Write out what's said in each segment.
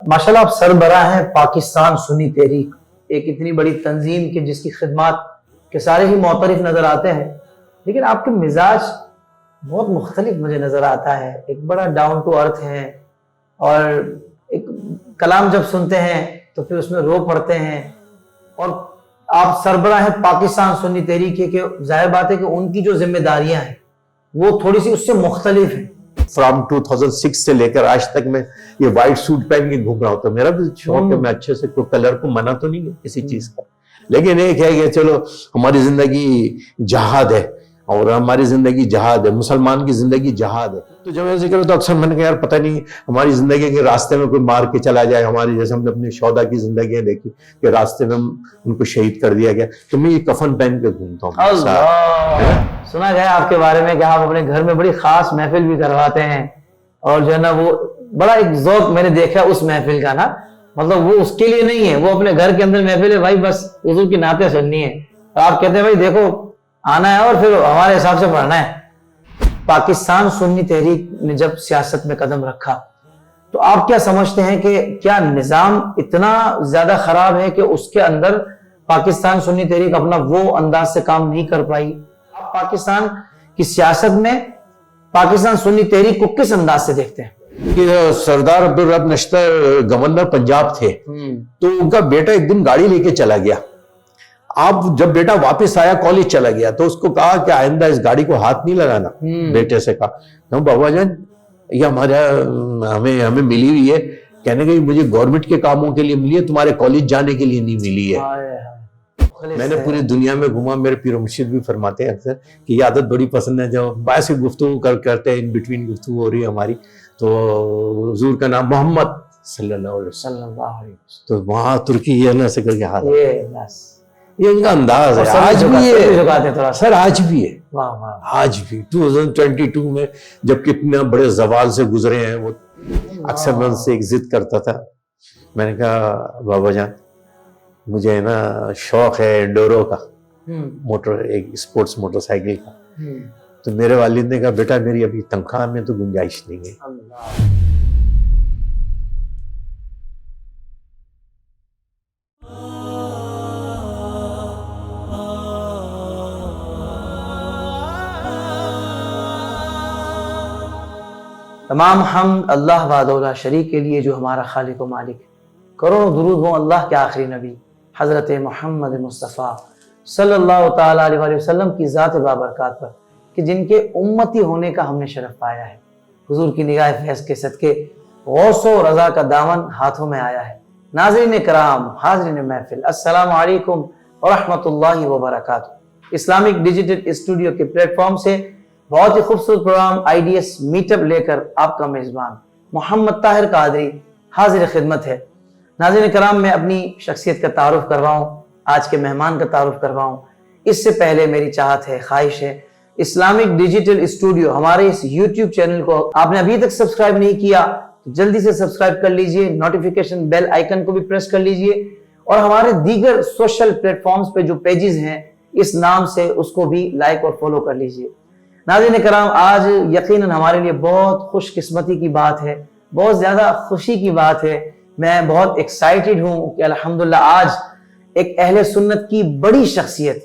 ماشاءاللہ آپ سربراہ ہیں پاکستان سنی تحریک، ایک اتنی بڑی تنظیم کے جس کی خدمات کے سارے ہی معترف نظر آتے ہیں، لیکن آپ کے مزاج بہت مختلف مجھے نظر آتا ہے. ایک بڑا ڈاؤن ٹو ارتھ ہے، اور ایک کلام جب سنتے ہیں تو پھر اس میں رو پڑتے ہیں. اور آپ سربراہ ہیں پاکستان سنی تحریک کے، ظاہر بات ہے کہ ان کی جو ذمہ داریاں ہیں وہ تھوڑی سی اس سے مختلف ہیں. فرام 2006 سے لے کر آج تک میں یہ وائٹ سوٹ پہن کے گھوم رہا ہوتا ہوں. میرا بھی شوق ہے، میں اچھے سے کوئی کلر کو منع تو نہیں ہے کسی چیز کا، لیکن ایک ہے کہ چلو ہماری زندگی جہاد ہے، اور ہماری زندگی جہاد ہے، مسلمان کی زندگی جہاد ہے. تو جب میں ذکر تو اکثر میں نے کہا یار پتہ نہیں ہماری زندگی کے راستے میں کوئی مار کے چلا جائے، ہماری جیسے ہم نے اپنی شہداء کی زندگیاں دیکھی کہ راستے میں ان کو شہید کر دیا گیا، تو میں یہ کفن پہن کے گھومتا ہوں. اللہ، سنا گیا آپ کے بارے میں کہ آپ اپنے گھر میں بڑی خاص محفل بھی کرواتے ہیں، اور جو ہے نا وہ بڑا ایک ذوق میں نے دیکھا اس محفل کا نا، مطلب وہ اس کے لیے نہیں ہے، وہ اپنے گھر کے اندر محفل ہے بھائی، بس حضور کی نعتیں سننی ہے. آپ کہتے ہیں بھائی دیکھو آنا ہے اور پھر ہمارے حساب سے پڑھنا ہے. پاکستان سنی تحریک نے جب سیاست میں قدم رکھا تو آپ کیا سمجھتے ہیں کہ کیا نظام اتنا زیادہ خراب ہے کہ اس کے اندر پاکستان سنی تحریک اپنا وہ انداز سے کام نہیں کر پائی؟ آپ پاکستان کی سیاست میں پاکستان سنی تحریک کو کس انداز سے دیکھتے ہیں؟ کہ سردار عبدالرب نشتر گورنر پنجاب تھے، تو ان کا بیٹا ایک دن گاڑی لے کے چلا گیا. آپ جب بیٹا واپس آیا کالج چلا گیا تو اس کو کہا کہ آئندہ اس گاڑی کو ہاتھ نہیں لگانا. بیٹے سے کہا بابا جان یہ ہمیں ملی ہوئی ہے، کہنے کہ مجھے گورنمنٹ کے کاموں کے لیے ملی ہے، تمہارے کالج جانے کے لیے نہیں ملی ہے. میں نے پوری دنیا میں گھوما، میرے پیر و مرشد بھی فرماتے ہیں اکثر کہ یہ عادت بڑی پسند ہے، جب باعث گفتگو کرتے ہیں، ان بٹوین گفتگو ہو رہی ہے ہماری، تو حضور کا نام محمد صلی اللہ علیہ وسلم، تو وہاں ترکی یہ نہ سے کر کے ہاتھ، یہ ان کا انداز ہے. آج بھی ہے سر، آج بھی ہے، آج بھی 2022 میں جب کتنے بڑے زوال سے گزرے ہیں، وہ اکثر میں ان سے ایک ضد کرتا تھا. میں نے کہا بابا جان مجھے نا شوق ہے انڈورو کا، ایک اسپورٹس موٹر سائیکل کا. تو میرے والد نے کہا بیٹا میری ابھی تنخواہ میں تو گنجائش نہیں ہے. تمام حمد اللہ وحدہ لا شریک کے لیے جو ہمارا خالق و مالک ہے. کروڑوں درود ہوں اللہ کے آخری نبی حضرت محمد مصطفیٰ صلی اللہ تعالیٰ علیہ وسلم کی ذات بابرکات پر، کہ جن کے امتی ہونے کا ہم نے شرف پایا ہے. حضور کی نگاہ فیض کے صدقے غوث و رضا کا دامن ہاتھوں میں آیا ہے. ناظرین کرام، حاضرین محفل، السلام علیکم ورحمۃ اللہ وبرکاتہ. اسلامک ڈیجیٹل اسٹوڈیو کے پلیٹ فارم سے بہت ہی خوبصورت پروگرام IDS میٹ اپ لے کر آپ کا میزبان محمد طاہر قادری حاضر خدمت ہے. ناظرین کرام، میں اپنی شخصیت کا تعارف کرواؤں، آج کے مہمان کا تعارف کرواؤں، اس سے پہلے میری چاہت ہے، خواہش ہے، اسلامک ڈیجیٹل اسٹوڈیو ہمارے اس یوٹیوب چینل کو آپ نے ابھی تک سبسکرائب نہیں کیا تو جلدی سے سبسکرائب کر لیجئے، نوٹیفیکیشن بیل آئیکن کو بھی پریس کر لیجئے، اور ہمارے دیگر سوشل پلیٹ فارمز پہ جو پیجز ہیں اس نام سے اس کو بھی لائک اور فالو کر لیجئے. ناظرین کرام، آج یقیناً ہمارے لیے بہت خوش قسمتی کی بات ہے، بہت زیادہ خوشی کی بات ہے. میں بہت ایکسائٹڈ ہوں کہ الحمدللہ آج ایک اہل سنت کی بڑی شخصیت،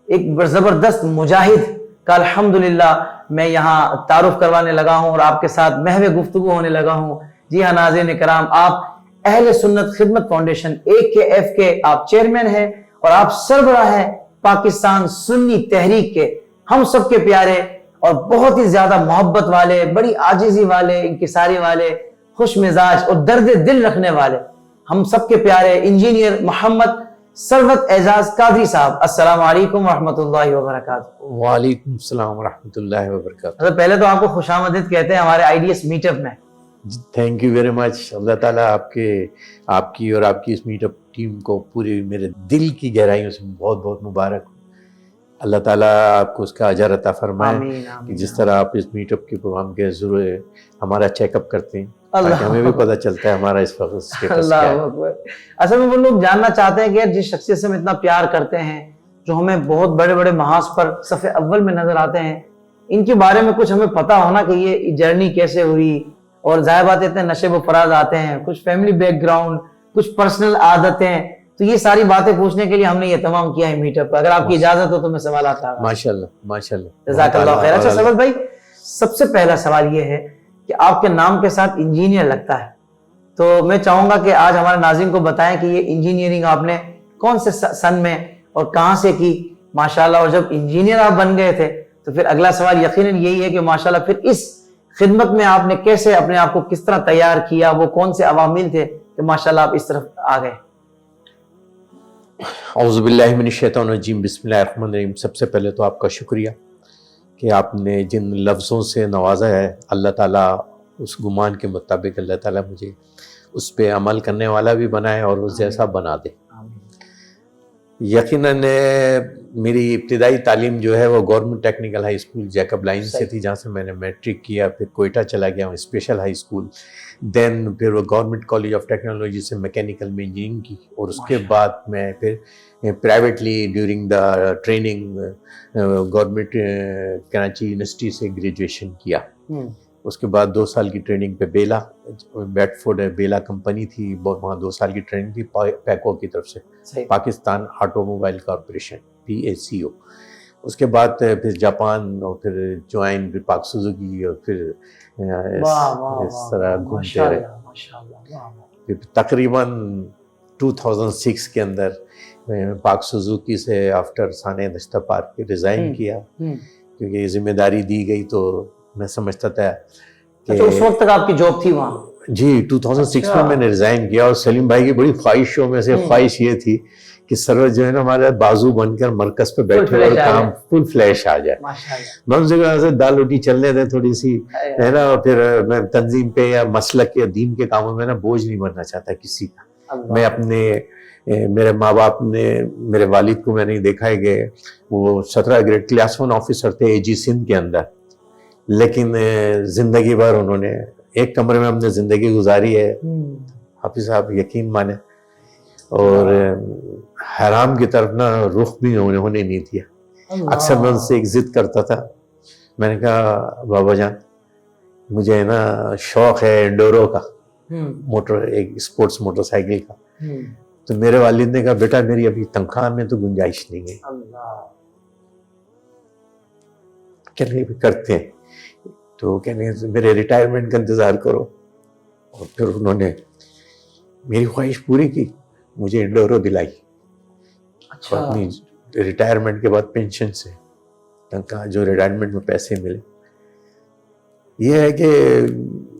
ایک زبردست مجاہد کا الحمدللہ میں یہاں تعارف کروانے لگا ہوں اور آپ کے ساتھ محو گفتگو ہونے لگا ہوں. جی ہاں ناظرین کرام، آپ اہل سنت خدمت فاؤنڈیشن AKF کے آپ چیئرمین ہیں اور آپ سربراہ ہیں پاکستان سنی تحریک کے، ہم سب کے پیارے اور بہت ہی زیادہ محبت والے، بڑی عاجزی والے، انکساری والے، خوش مزاج اور درد دل رکھنے والے ہم سب کے پیارے انجینئر محمد ثروت اعجاز قادری صاحب. السلام علیکم ورحمۃ اللہ وبرکاتہ. وعلیکم السلام ورحمۃ اللہ وبرکاتہ. پہلے تو آپ کو خوش آمدید کہتے ہیں ہمارے IDS میٹ اپ میں. Thank you very much. اللہ تعالیٰ آپ کی اور آپ کی اس میٹ اپ ٹیم کو پوری میرے دل کی گہرائیوں سے بہت بہت مبارک. اللہ تعالیٰ آپ کو اس کا اجر عطا فرمائے کہ جس طرح آپ اس میٹ اپ کے پروگرام کے ضرور ہمارا چیک اپ کرتے ہیں تاکہ ہمیں بھی پتہ چلتا ہے ہمارا اس وقت اسٹیٹس کیا ہے. اصل میں وہ لوگ جاننا چاہتے ہیں کہ جس شخصیت سے ہم اتنا پیار کرتے ہیں، جو ہمیں بہت بڑے بڑے محاذ پر صف اول میں نظر آتے ہیں، ان کے بارے میں کچھ ہمیں پتہ ہونا کہ یہ جرنی کیسے ہوئی اور ظاہر بات اتنے نشے و فراز آتے ہیں, کچھ فیملی بیک گراؤنڈ, کچھ پرسنل عادتیں, تو یہ ساری باتیں پوچھنے کے لیے ہم نے یہ تمام کیا ہے میٹ اپ. اگر آپ کی اجازت ہو تو میں سوالات آ رہا. ماشاءاللہ ماشاءاللہ, جزاک اللہ خیر. اچھا سبل بھائی, سب سے پہلا سوال یہ ہے کہ آپ کے نام کے ساتھ انجینئر لگتا ہے, تو میں چاہوں گا کہ آج ہمارے ناظرین کو بتائیں کہ یہ انجینئرنگ آپ نے کون سے سن میں اور کہاں سے کی ماشاءاللہ, اور جب انجینئر آپ بن گئے تھے تو پھر اگلا سوال یقیناً یہی ہے کہ ماشاءاللہ پھر اس خدمت میں آپ نے کیسے اپنے آپ کو کس طرح تیار کیا, وہ کون سے عوامل تھے کہ ماشاءاللہ آپ اس طرف آ گئے؟ اعوذ باللہ من الشیطان الرجیم, بسم اللہ الرحمن الرحیم. سب سے پہلے تو آپ کا شکریہ کہ آپ نے جن لفظوں سے نوازا ہے, اللہ تعالیٰ اس گمان کے مطابق اللہ تعالیٰ مجھے اس پہ عمل کرنے والا بھی بنائے اور اس جیسا بنا دے. یقیناً میری ابتدائی تعلیم جو ہے وہ government technical high school Jacob line سے تھی, جہاں سے میں نے میٹرک کیا. پھر کوئٹہ چلا گیا ہوں اسپیشل ہائی اسکول, دین پھر وہ گورنمنٹ کالج آف ٹیکنالوجی سے میکینیکل میں انجینئرنگ کی, اور اس کے بعد میں پھر privately during the training government Karachi university سے گریجویشن کیا. اس کے بعد 2 سال کی ٹریننگ پہ بیلا, بیڈ فورڈ بیلا کمپنی تھی, وہاں 2 سال کی ٹریننگ تھی پیکو کی طرف سے, Pakistan auto mobile corporation PACO. اس کے بعد پھر جاپان, اور پھر جوائن پاک سوزوکی, اور پھر اس طرح گھومتے رہے. پھر تقریباً 2006 کے اندر پاک سوزوکی سے آفٹر سانے دشتہ پارک ریزائن کیا, کیونکہ یہ ذمہ داری دی گئی تو میں سمجھتا تھا کہ اس وقت تک آپ کی جاب تھی وہاں؟ جی 2006 میں نے ریزائن کیا, اور سلیم بھائی کی بڑی خواہشوں میں سے خواہش یہ تھی کہ سرور جو ہے نا ہمارے بازو بن کر مرکز پہ بیٹھے اور کام فل فلیش آ جائے. میں ان سے کہا سے دال روٹی چلنے دیں تھوڑی سی ہے نا, پھر میں تنظیم پہ یا مسلک یا دین کے کاموں میں نا بوجھ نہیں بننا چاہتا کسی کا. میں اپنے میرے ماں باپ نے, میرے والد کو میں نے دیکھا ہے کہ وہ 17 گریڈ کلاس 1 آفیسر تھے AG سندھ کے اندر, لیکن زندگی بھر انہوں نے ایک کمرے میں ہم نے زندگی گزاری ہے حافظ صاحب, یقین مانے, اور حرام کی طرف نا رخ بھی انہوں نے نہیں دیا. اکثر میں ان سے ایک ضد کرتا تھا, میں نے کہا بابا جان مجھے نا شوق ہے انڈورو کا, موٹر ایک اسپورٹس موٹر سائیکل کا. تو میرے والد نے کہا بیٹا میری ابھی تنخواہ میں تو گنجائش نہیں ہے, کہنے کرتے ہیں تو کہنے میرے ریٹائرمنٹ کا انتظار کرو. اور پھر انہوں نے میری خواہش پوری کی, مجھے انڈورو دلائی. اچھا. اپنی ریٹائرمنٹ کے بعد پینشن سے تنخواہ جو ریٹائرمنٹ میں پیسے ملے. یہ ہے کہ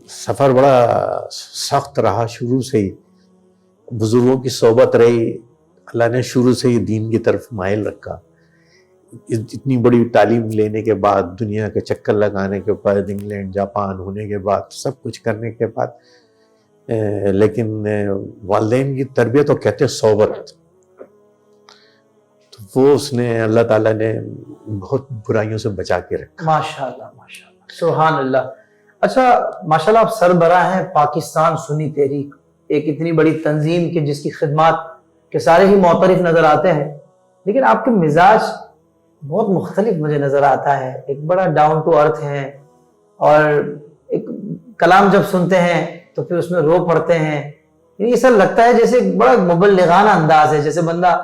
سفر بڑا سخت رہا شروع سے ہی, بزرگوں کی صحبت رہی, اللہ نے شروع سے ہی دین کی طرف مائل رکھا. اتنی بڑی تعلیم لینے کے بعد, دنیا کے چکر لگانے کے بعد, انگلینڈ جاپان ہونے کے بعد, سب کچھ کرنے کے بعد, لیکن والدین کی تربیت تو کہتے صحبت, تو وہ اس نے اللہ تعالیٰ نے بہت برائیوں سے بچا کے رکھا. ماشاءاللہ ماشاءاللہ سبحان اللہ. اچھا ماشاءاللہ آپ سربراہ ہیں پاکستان سنی تحریک, ایک اتنی بڑی تنظیم کے جس کی خدمات کے سارے ہی معترف نظر آتے ہیں, لیکن آپ کے مزاج بہت مختلف مجھے نظر آتا ہے. ایک بڑا ڈاؤن ٹو ارتھ ہے, اور ایک کلام جب سنتے ہیں تو پھر اس میں رو پڑتے ہیں. یعنی ایسا لگتا ہے جیسے ایک بڑا مبلغانہ انداز ہے, جیسے بندہ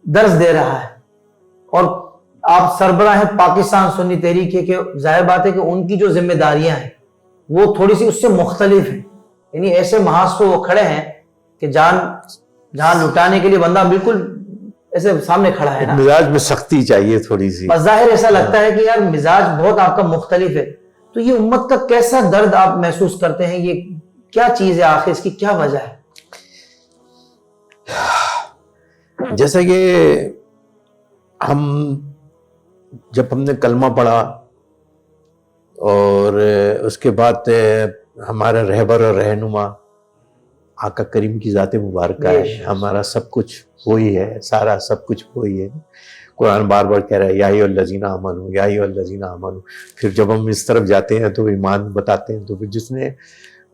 درس دے رہا ہے. اور آپ سربراہ پاکستان سنی تحریک ہے کہ ظاہر بات ہے کہ ان کی جو ذمہ داریاں ہیں وہ تھوڑی سی اس سے مختلف ہیں. یعنی ایسے محاذ پہ وہ کھڑے ہیں کہ جان لٹانے کے لیے بندہ بالکل ایسے سامنے کھڑا ہے نا. مزاج میں سختی چاہیے تھوڑی سی. ظاہر ایسا لگتا ہے کہ یار مزاج بہت آپ کا مختلف ہے. تو یہ امت کا کیسا درد آپ محسوس کرتے ہیں, یہ کیا چیز ہے آخر, اس کی کیا وجہ ہے؟ جیسا کہ جب ہم نے کلمہ پڑھا اور اس کے بعد ہمارا رہبر اور رہنما آقا کریم کی ذات مبارکہ ہے, ہمارا سب کچھ وہی ہے, سارا سب کچھ وہی ہے. قرآن بار بار کہہ رہا ہے یا ایھا الذین آمنوا یا ایھا الذین آمنوا. پھر جب ہم اس طرف جاتے ہیں تو ایمان بتاتے ہیں, تو پھر جس نے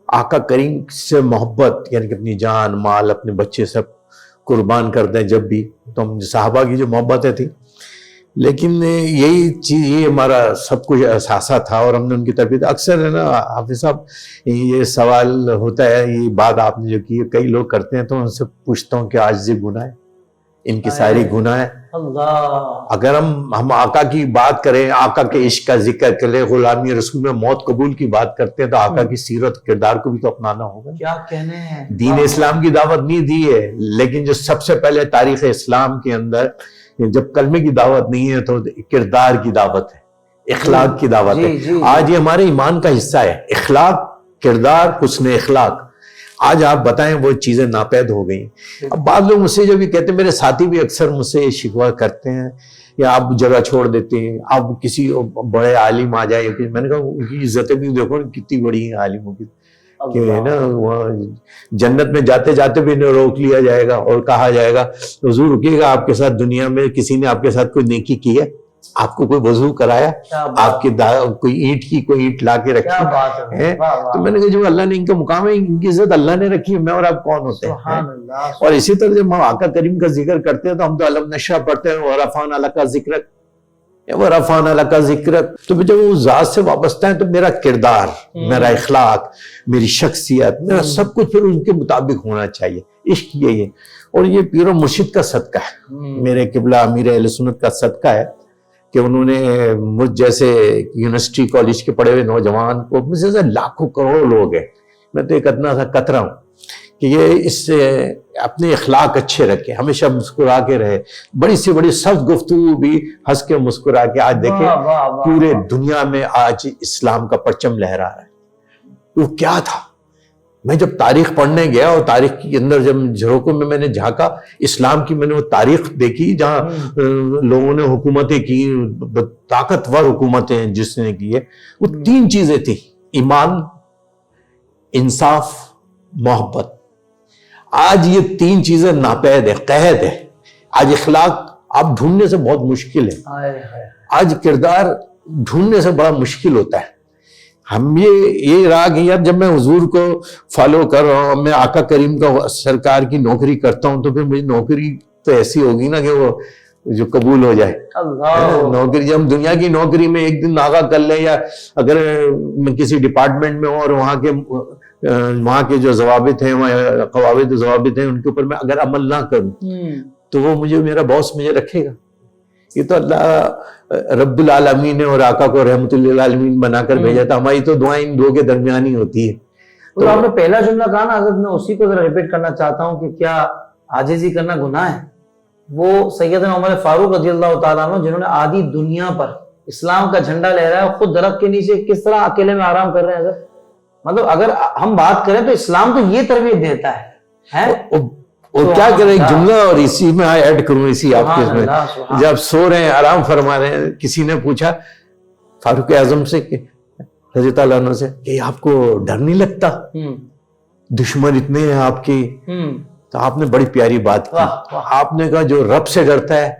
آقا کریم سے محبت, یعنی کہ اپنی جان مال اپنے بچے سب قربان کر دیں جب بھی, تو ہم صحابہ کی جو محبتیں تھیں لیکن یہی چیز، یہ ہمارا سب کچھ احساسہ تھا اور ہم نے ان کی تربیت. اکثر ہے نا حافظ صاحب، یہ سوال ہوتا ہے، یہ بات آپ نے جو کی ہے کئی لوگ کرتے ہیں، تو ان سے پوچھتا ہوں کہ عاجزی گناہ ہے؟ ان کی ساری گناہ ہے. اللہ، اگر ہم آقا کی بات کریں، آقا کے عشق کا ذکر کریں، غلامی رسول میں موت قبول کی بات کرتے ہیں، تو آقا کی سیرت کردار کو بھی تو اپنانا ہوگا. کیا کہنے ہیں. دین اسلام کی دعوت نہیں دی ہے، لیکن جو سب سے پہلے تاریخ اسلام کے اندر جب کلمے کی دعوت نہیں ہے تو کردار کی دعوت ہے، اخلاق کی دعوت ہے. آج یہ ہمارے ایمان کا حصہ ہے، اخلاق، کردار، حسن اخلاق. آج آپ بتائیں وہ چیزیں ناپید ہو گئیں. اب بعض لوگ مجھ سے جو بھی کہتے ہیں، میرے ساتھی بھی اکثر مجھ سے شکوہ کرتے ہیں، یا آپ جگہ چھوڑ دیتے ہیں، آپ کسی بڑے عالم آ جائے. میں نے کہا ان کی عزتیں بھی دیکھو کتنی بڑی ہیں عالموں کی، کہ نا وہاں جنت میں جاتے جاتے بھی انہیں روک لیا جائے گا اور کہا جائے گا حضور رکیے گا، آپ کے ساتھ دنیا میں کسی نے آپ کے ساتھ کوئی نیکی کی ہے؟ آپ کو کوئی وضو کرایا؟ آپ کی کوئی اینٹ کی کوئی اینٹ لا کے رکھی ہے؟ تو میں نے کہا جو اللہ نے ان کا مقام ہے، ان کی عزت اللہ نے رکھی ہے، میں اور آپ کون ہوتے ہیں؟ اور اسی طرح جب ہم آقا کریم کا ذکر کرتے ہیں تو ہم تو علم نشرح پڑھتے ہیں، ورفعنا لک ذکرک، ورفعنا لک ذکرک. تو جب وہ ذات سے وابستہ ہے تو میرا کردار، میرا اخلاق، میری شخصیت، میرا سب کچھ پھر ان کے مطابق ہونا چاہیے. عشق یہی ہے. اور یہ پیر و مرشد کا صدقہ ہے، میرے قبلہ امیر اہل سنت کا صدقہ ہے کہ انہوں نے مجھ جیسے یونیورسٹی کالج کے پڑھے ہوئے نوجوان کو، مجھ سے لاکھوں کروڑوں لوگ ہیں، میں تو ایک اتنا سا قطرہ ہوں، کہ یہ اس سے اپنے اخلاق اچھے رکھے، ہمیشہ مسکرا کے رہے. بڑی سی بڑی سخت گفتگو بھی ہنس کے مسکرا کے. آج دیکھیں پورے دنیا میں آج اسلام کا پرچم لہرا رہا ہے. وہ کیا تھا؟ میں جب تاریخ پڑھنے گیا اور تاریخ کے اندر جب جھروکوں میں نے جھانکا، اسلام کی میں نے وہ تاریخ دیکھی جہاں لوگوں نے حکومتیں کی، طاقتور حکومتیں جس نے کی ہے، وہ 3 چیزیں تھیں: ایمان، انصاف، محبت. آج یہ 3 چیزیں ناپید ہے، قحط ہے. آج اخلاق آپ ڈھونڈنے سے بہت مشکل ہے، آج کردار ڈھونڈنے سے بڑا مشکل ہوتا ہے. ہم یہ رہا کہ یار جب میں حضور کو فالو کر رہا ہوں، میں آقا کریم کا سرکار کی نوکری کرتا ہوں، تو پھر مجھے نوکری تو ایسی ہوگی نا کہ وہ جو قبول ہو جائے. نوکری جب ہم دنیا کی نوکری میں ایک دن آگاہ کر لیں، یا اگر میں کسی ڈپارٹمنٹ میں ہوں اور وہاں کے جو ضوابط ہیں، قواعد و ضوابط ہیں، ان کے اوپر میں اگر عمل نہ کروں تو وہ میرا باس مجھے رکھے گا. یہ تو اللہ رب العالمین نے اور آقا کو رحمت للعالمین بنا کر بھیجا تھا. ہماری تو دعائیں ان 2 کے درمیان ہی ہوتی ہے. تو آپ نے پہلا جملہ کہا نا حضرت، میں اسی کو ذرا ریپیٹ کرنا چاہتا ہوں کہ کیا عاجزی کرنا گناہ ہے؟ وہ سیدنا عمر فاروق رضی اللہ تعالیٰ عنہ، جنہوں نے آدھی دنیا پر اسلام کا جھنڈا لہرایا، خود درخت کے نیچے کس طرح اکیلے میں آرام کر رہے ہیں حضرت. مطلب اگر ہم بات کریں تو اسلام تو یہ تربیت دیتا ہے. اور کیا کریں، ایک جملہ اور اسی میں ایڈ کروں، اسی آپ کے میں جب سو رہے ہیں، آرام فرما رہے ہیں، کسی نے پوچھا فاروق اعظم سے کہ رضی اللہ عنہ سے کہ آپ کو ڈر نہیں لگتا، دشمن اتنے ہیں آپ کی؟ تو آپ نے بڑی پیاری بات کی. آپ نے کہا جو رب سے ڈرتا ہے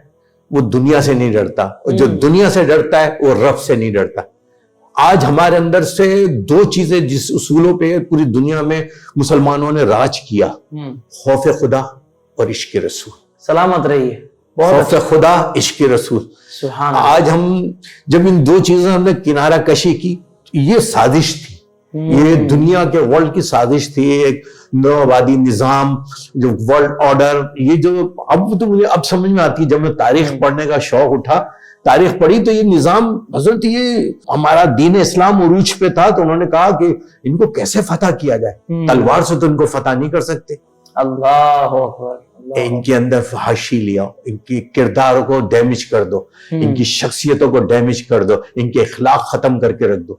وہ دنیا سے نہیں ڈرتا، اور جو دنیا سے ڈرتا ہے وہ رب سے نہیں ڈرتا. آج ہمارے اندر سے 2 چیزیں جس اصولوں پہ پوری دنیا میں مسلمانوں نے راج کیا، خوف خدا اور عشق رسول. سلامت رہیے. خوف خدا، عشق رسول. آج ہم جب ان 2 چیزوں ہم نے کنارہ کشی کی، یہ سازش تھی، یہ دنیا کے ورلڈ کی سازش تھی، ایک نو آبادی نظام، جو ورلڈ آرڈر. یہ جو اب تو مجھے اب سمجھ میں آتی ہے، جب میں تاریخ پڑھنے کا شوق اٹھا، تاریخ پڑھی، تو یہ نظام حضرت، یہ ہمارا دین اسلام عروج پہ تھا، تو انہوں نے کہا کہ ان کو کیسے فتح کیا جائے، تلوار سے تو ان کو فتح نہیں کر سکتے. اللہ اکبر. ان کے اندر فحاشی لیا، ان کی کرداروں کو ڈیمیج کر دو، ان کی شخصیتوں کو ڈیمیج کر دو، ان کے اخلاق ختم کر کے رکھ دو.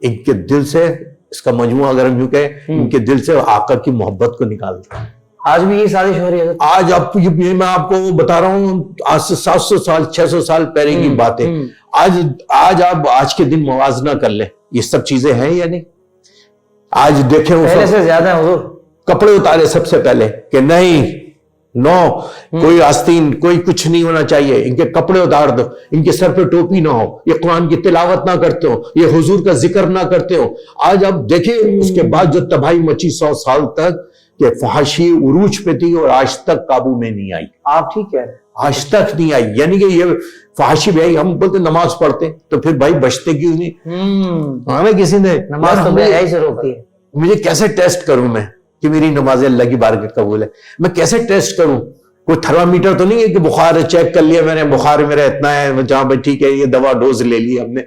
ان کے دل سے، اس کا مجموعہ اگر ہم یوں کہیں، ان کے دل سے آقا کی محبت کو نکال دو. آج بھی یہ سازش ہو رہی ہے. آج میں آپ کو بتا رہا ہوں، آج سے 700 سال 600 سال پہلے کی باتیں. آج آپ آج کے دن موازنہ کر لیں، یہ سب چیزیں ہیں یا نہیں؟ آج دیکھیں پہلے سے زیادہ حضور کپڑے اتارے سب سے پہلے کہ نہیں، نو، کوئی آستین، کوئی کچھ نہیں ہونا چاہیے، ان کے کپڑے اتار دو، ان کے سر پہ ٹوپی نہ ہو، یہ قرآن کی تلاوت نہ کرتے ہو، یہ حضور کا ذکر نہ کرتے ہو. آج آپ دیکھیں اس کے بعد جو تباہی مچی 100 سال تک، کہ فحاشی عروج پہ تھی اور آج تک قابو میں نہیں آئی. آپ ٹھیک ہے, آج تک نہیں آئی. یعنی کہ یہ فحاشی بھائی ہم بولتے نماز پڑھتے تو پھر بھائی بچتے کیوں نہیں؟ ہمیں کسی نے نماز تو بے حیائی سے روکتی ہے. مجھے کیسے ٹیسٹ کروں میں کہ میری نماز اللہ کی بارگاہ قبول ہے؟ میں کیسے ٹیسٹ کروں؟ کوئی تھرمامیٹر تو نہیں ہے کہ بخار چیک کر لیا میں نے, بخار میرا اتنا ہے, جہاں پہ ٹھیک ہے یہ دوا ڈوز لے لی ہم نے,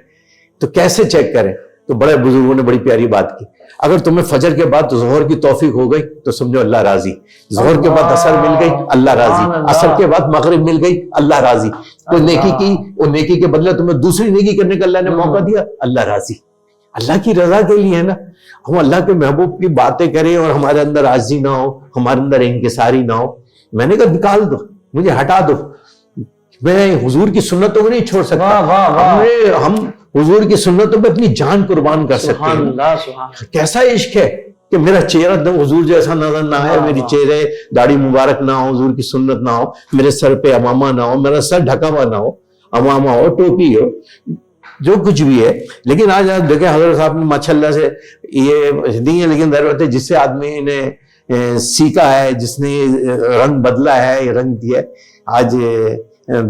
تو کیسے چیک کریں؟ تو بڑے بزرگوں نے بڑی پیاری بات کی, اگر تمہیں فجر کے بعد ظہر کی توفیق ہو گئی تو سمجھو اللہ راضی, ظہر کے بعد عصر مل گئی اللہ راضی, عصر کے بعد مغرب مل گئی اللہ راضی, تو نیکی کی, اور نیکی کے بدلے تمہیں دوسری نیکی کرنے کا اللہ نے موقع دیا, اللہ راضی. اللہ کی رضا کے لیے نا ہم اللہ کے محبوب کی باتیں کریں اور ہمارے اندر عاجزی نہ ہو, ہمارے اندر انکساری نہ ہو. میں نے کہا نکال دو, مجھے ہٹا دو, میں حضور کی سنتوں کو نہیں چھوڑ سکتا. ہم حضور کی سنتوں پہ اپنی جان قربان کر سکتے ہیں. کیسا عشق ہے کہ میرا چہرہ حضور جیسا نظر نہ آئے, میری چہرے داڑھی مبارک نہ ہو, حضور کی سنت نہ ہو, میرے سر پہ امامہ نہ ہو, میرا سر ڈھکا ہوا نہ ہو, امامہ ہو, ٹوپی ہو, جو کچھ بھی ہے. لیکن آج آپ دیکھیں حضرت صاحب نے ماشاءاللہ سے یہ دی ہے, لیکن ضرورت ہے جس سے آدمی نے سیکھا ہے, جس نے رنگ بدلا ہے, یہ رنگ دیا ہے. آج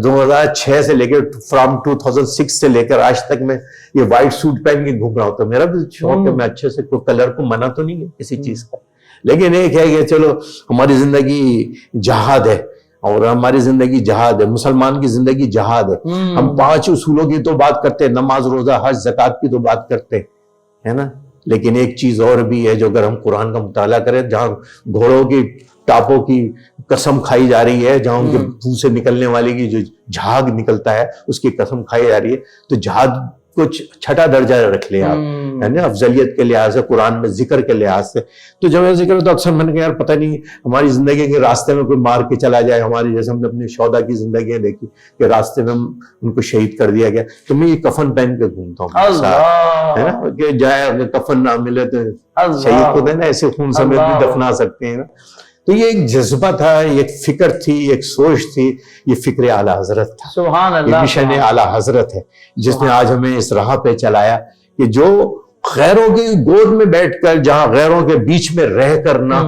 2006 سے لے کر فرام 2006 سے لے کر آج تک میں یہ وائٹ سوٹ پہن کے گھوم رہا ہوں. تو میرا بھی شوق ہے, میں اچھے سے کوئی کلر کو منع تو نہیں ہے کسی چیز کا, لیکن ایک ہے کہ چلو ہماری زندگی جہاد ہے, اور ہماری زندگی جہاد ہے, مسلمان کی زندگی جہاد ہے. ہم 5 اصولوں کی تو بات کرتے ہیں, نماز روزہ حج زکوٰۃ کی تو بات کرتے ہیں نا, لیکن ایک چیز اور بھی ہے جو اگر ہم قرآن کا مطالعہ کریں, جہاں گھوڑوں کی ٹاپوں کی قسم کھائی جا رہی ہے, جہاں ان کے منہ سے نکلنے والی کی جو جھاگ نکلتا ہے اس کی قسم کھائی جا رہی ہے, تو جہاد کو چھٹا درجہ رکھ لیں آپ, ہے نا, افضلیت کے لحاظ سے, قرآن میں ذکر کے لحاظ سے. تو جب ذکر ہو تو اکثر میں نے کہا یار پتہ نہیں ہماری زندگی کے راستے میں کوئی مار کے چلا جائے, ہماری جیسے ہم نے اپنی شہداء کی زندگیاں دیکھی کہ راستے میں ان کو شہید کر دیا گیا, تو میں یہ کفن پہن کے گھومتا ہوں, ہے نا, کہ جائے کفن نہ ملے تو شہید کو دینا, ایسے خون سمیت بھی دفنا سکتے ہیں نا. تو یہ ایک جذبہ تھا, ایک فکر تھی, ایک سوچ تھی, یہ فکر اعلیٰ حضرت تھا. سبحان اللہ, یہ مشن اعلیٰ حضرت ہے جس نے آج ہمیں اس راہ پہ چلایا کہ جو غیروں کی گود میں بیٹھ کر, جہاں غیروں کے بیچ میں رہ کر نہ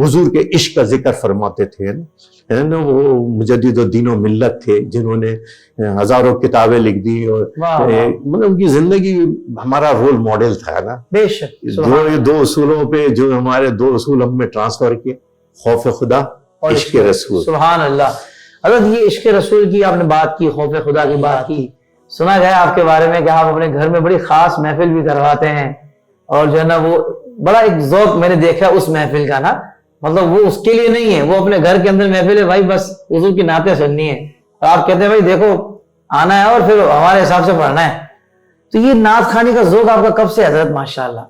حضور کے عشق کا ذکر فرماتے تھے نا, وہ مجدد الدین و ملت تھے جنہوں نے ہزاروں کتابیں لکھ دی, اور مطلب ان کی زندگی ہمارا رول ماڈل تھا نا. بے شک. دو اصولوں پہ جو ہمارے 2 اصول ہم نے ٹرانسفر کیے, خوف خدا, عشق رسول. سبحان اللہ. حضرت یہ عشق رسول کی آپ نے بات کی, خوف خدا کی بات کی, سنا گیا آپ کے بارے میں کہ آپ اپنے گھر میں بڑی خاص محفل بھی کرواتے ہیں, اور جو ہے نا وہ بڑا ایک ذوق میں نے دیکھا اس محفل کا نا, مطلب وہ اس کے لیے نہیں ہے, وہ اپنے گھر کے اندر محفل ہے بھائی, بس حضور کی نعتیں سننی ہے, اور آپ کہتے ہیں بھائی دیکھو آنا ہے اور پھر ہمارے حساب سے پڑھنا ہے. تو یہ نعت خوانی کا ذوق آپ کا کب سے حضرت؟ ماشاءاللہ.